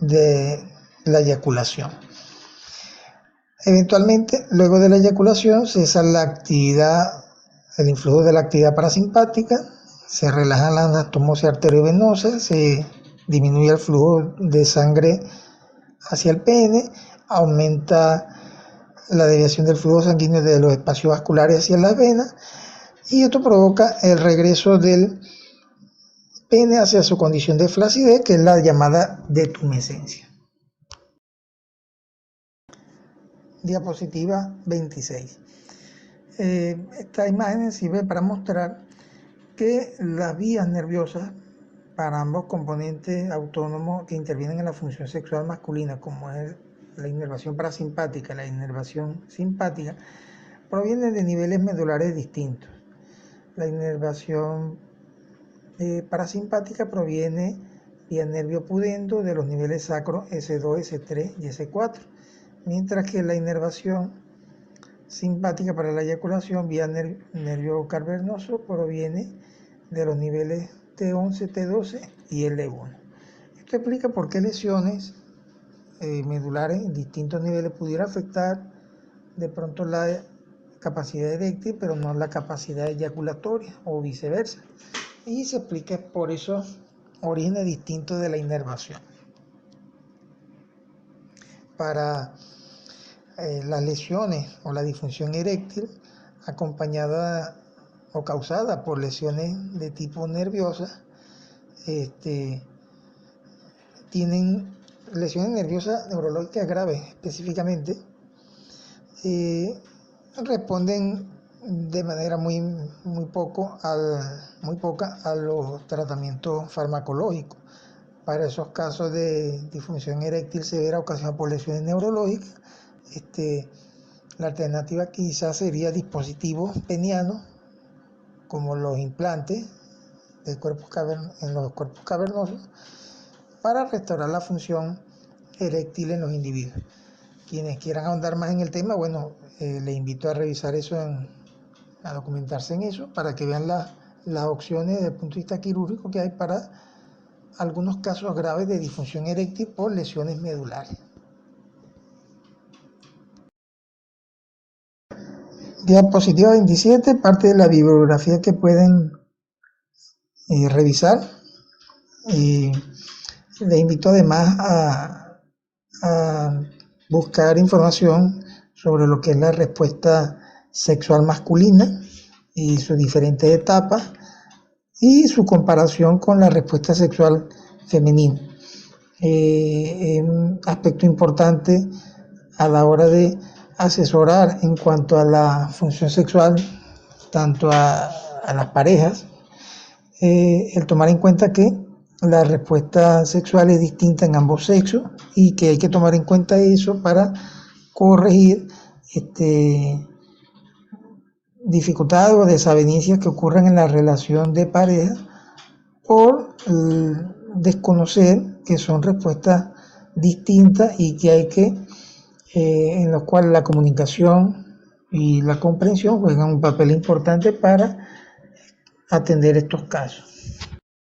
de la eyaculación. Eventualmente, luego de la eyaculación, cesa la actividad, el influjo de la actividad parasimpática, se relajan las anastomosis arteriovenosas, se disminuye el flujo de sangre hacia el pene, aumenta la desviación del flujo sanguíneo de los espacios vasculares hacia las venas, y esto provoca el regreso del pene hacia su condición de flacidez, que es la llamada detumescencia. Diapositiva 26. Esta imagen sirve para mostrar que las vías nerviosas para ambos componentes autónomos que intervienen en la función sexual masculina, como es la inervación parasimpática y la inervación simpática, provienen de niveles medulares distintos. La inervación parasimpática proviene vía nervio pudendo de los niveles sacro S2, S3 y S4, mientras que la inervación simpática para la eyaculación vía nervio cavernoso proviene de los niveles T11, T12 y L1. Esto explica por qué lesiones medulares en distintos niveles pudiera afectar de pronto la capacidad eréctil, pero no la capacidad eyaculatoria o viceversa. Y se explica por esos orígenes distintos de la inervación. Para las lesiones o la disfunción eréctil acompañada o causada por lesiones de tipo nerviosa, tienen lesiones nerviosas neurológicas graves específicamente, responden de manera muy poca a los tratamientos farmacológicos. Para esos casos de disfunción eréctil severa ocasionada por lesiones neurológicas, la alternativa quizás sería dispositivos penianos como los implantes en los cuerpos cavernosos para restaurar la función eréctil en los individuos. Quienes quieran ahondar más en el tema, bueno, les invito a revisar eso, a documentarse en eso, para que vean las opciones desde el punto de vista quirúrgico que hay para algunos casos graves de disfunción eréctil por lesiones medulares. Diapositiva 27, parte de la bibliografía que pueden revisar. Les invito además a buscar información sobre lo que es la respuesta sexual masculina y sus diferentes etapas y su comparación con la respuesta sexual femenina. Es un aspecto importante a la hora de asesorar en cuanto a la función sexual, tanto a las parejas, el tomar en cuenta que la respuesta sexual es distinta en ambos sexos y que hay que tomar en cuenta eso para corregir dificultades o desavenencias que ocurran en la relación de pareja por desconocer que son respuestas distintas y que hay que en los cuales la comunicación y la comprensión juegan un papel importante para atender estos casos.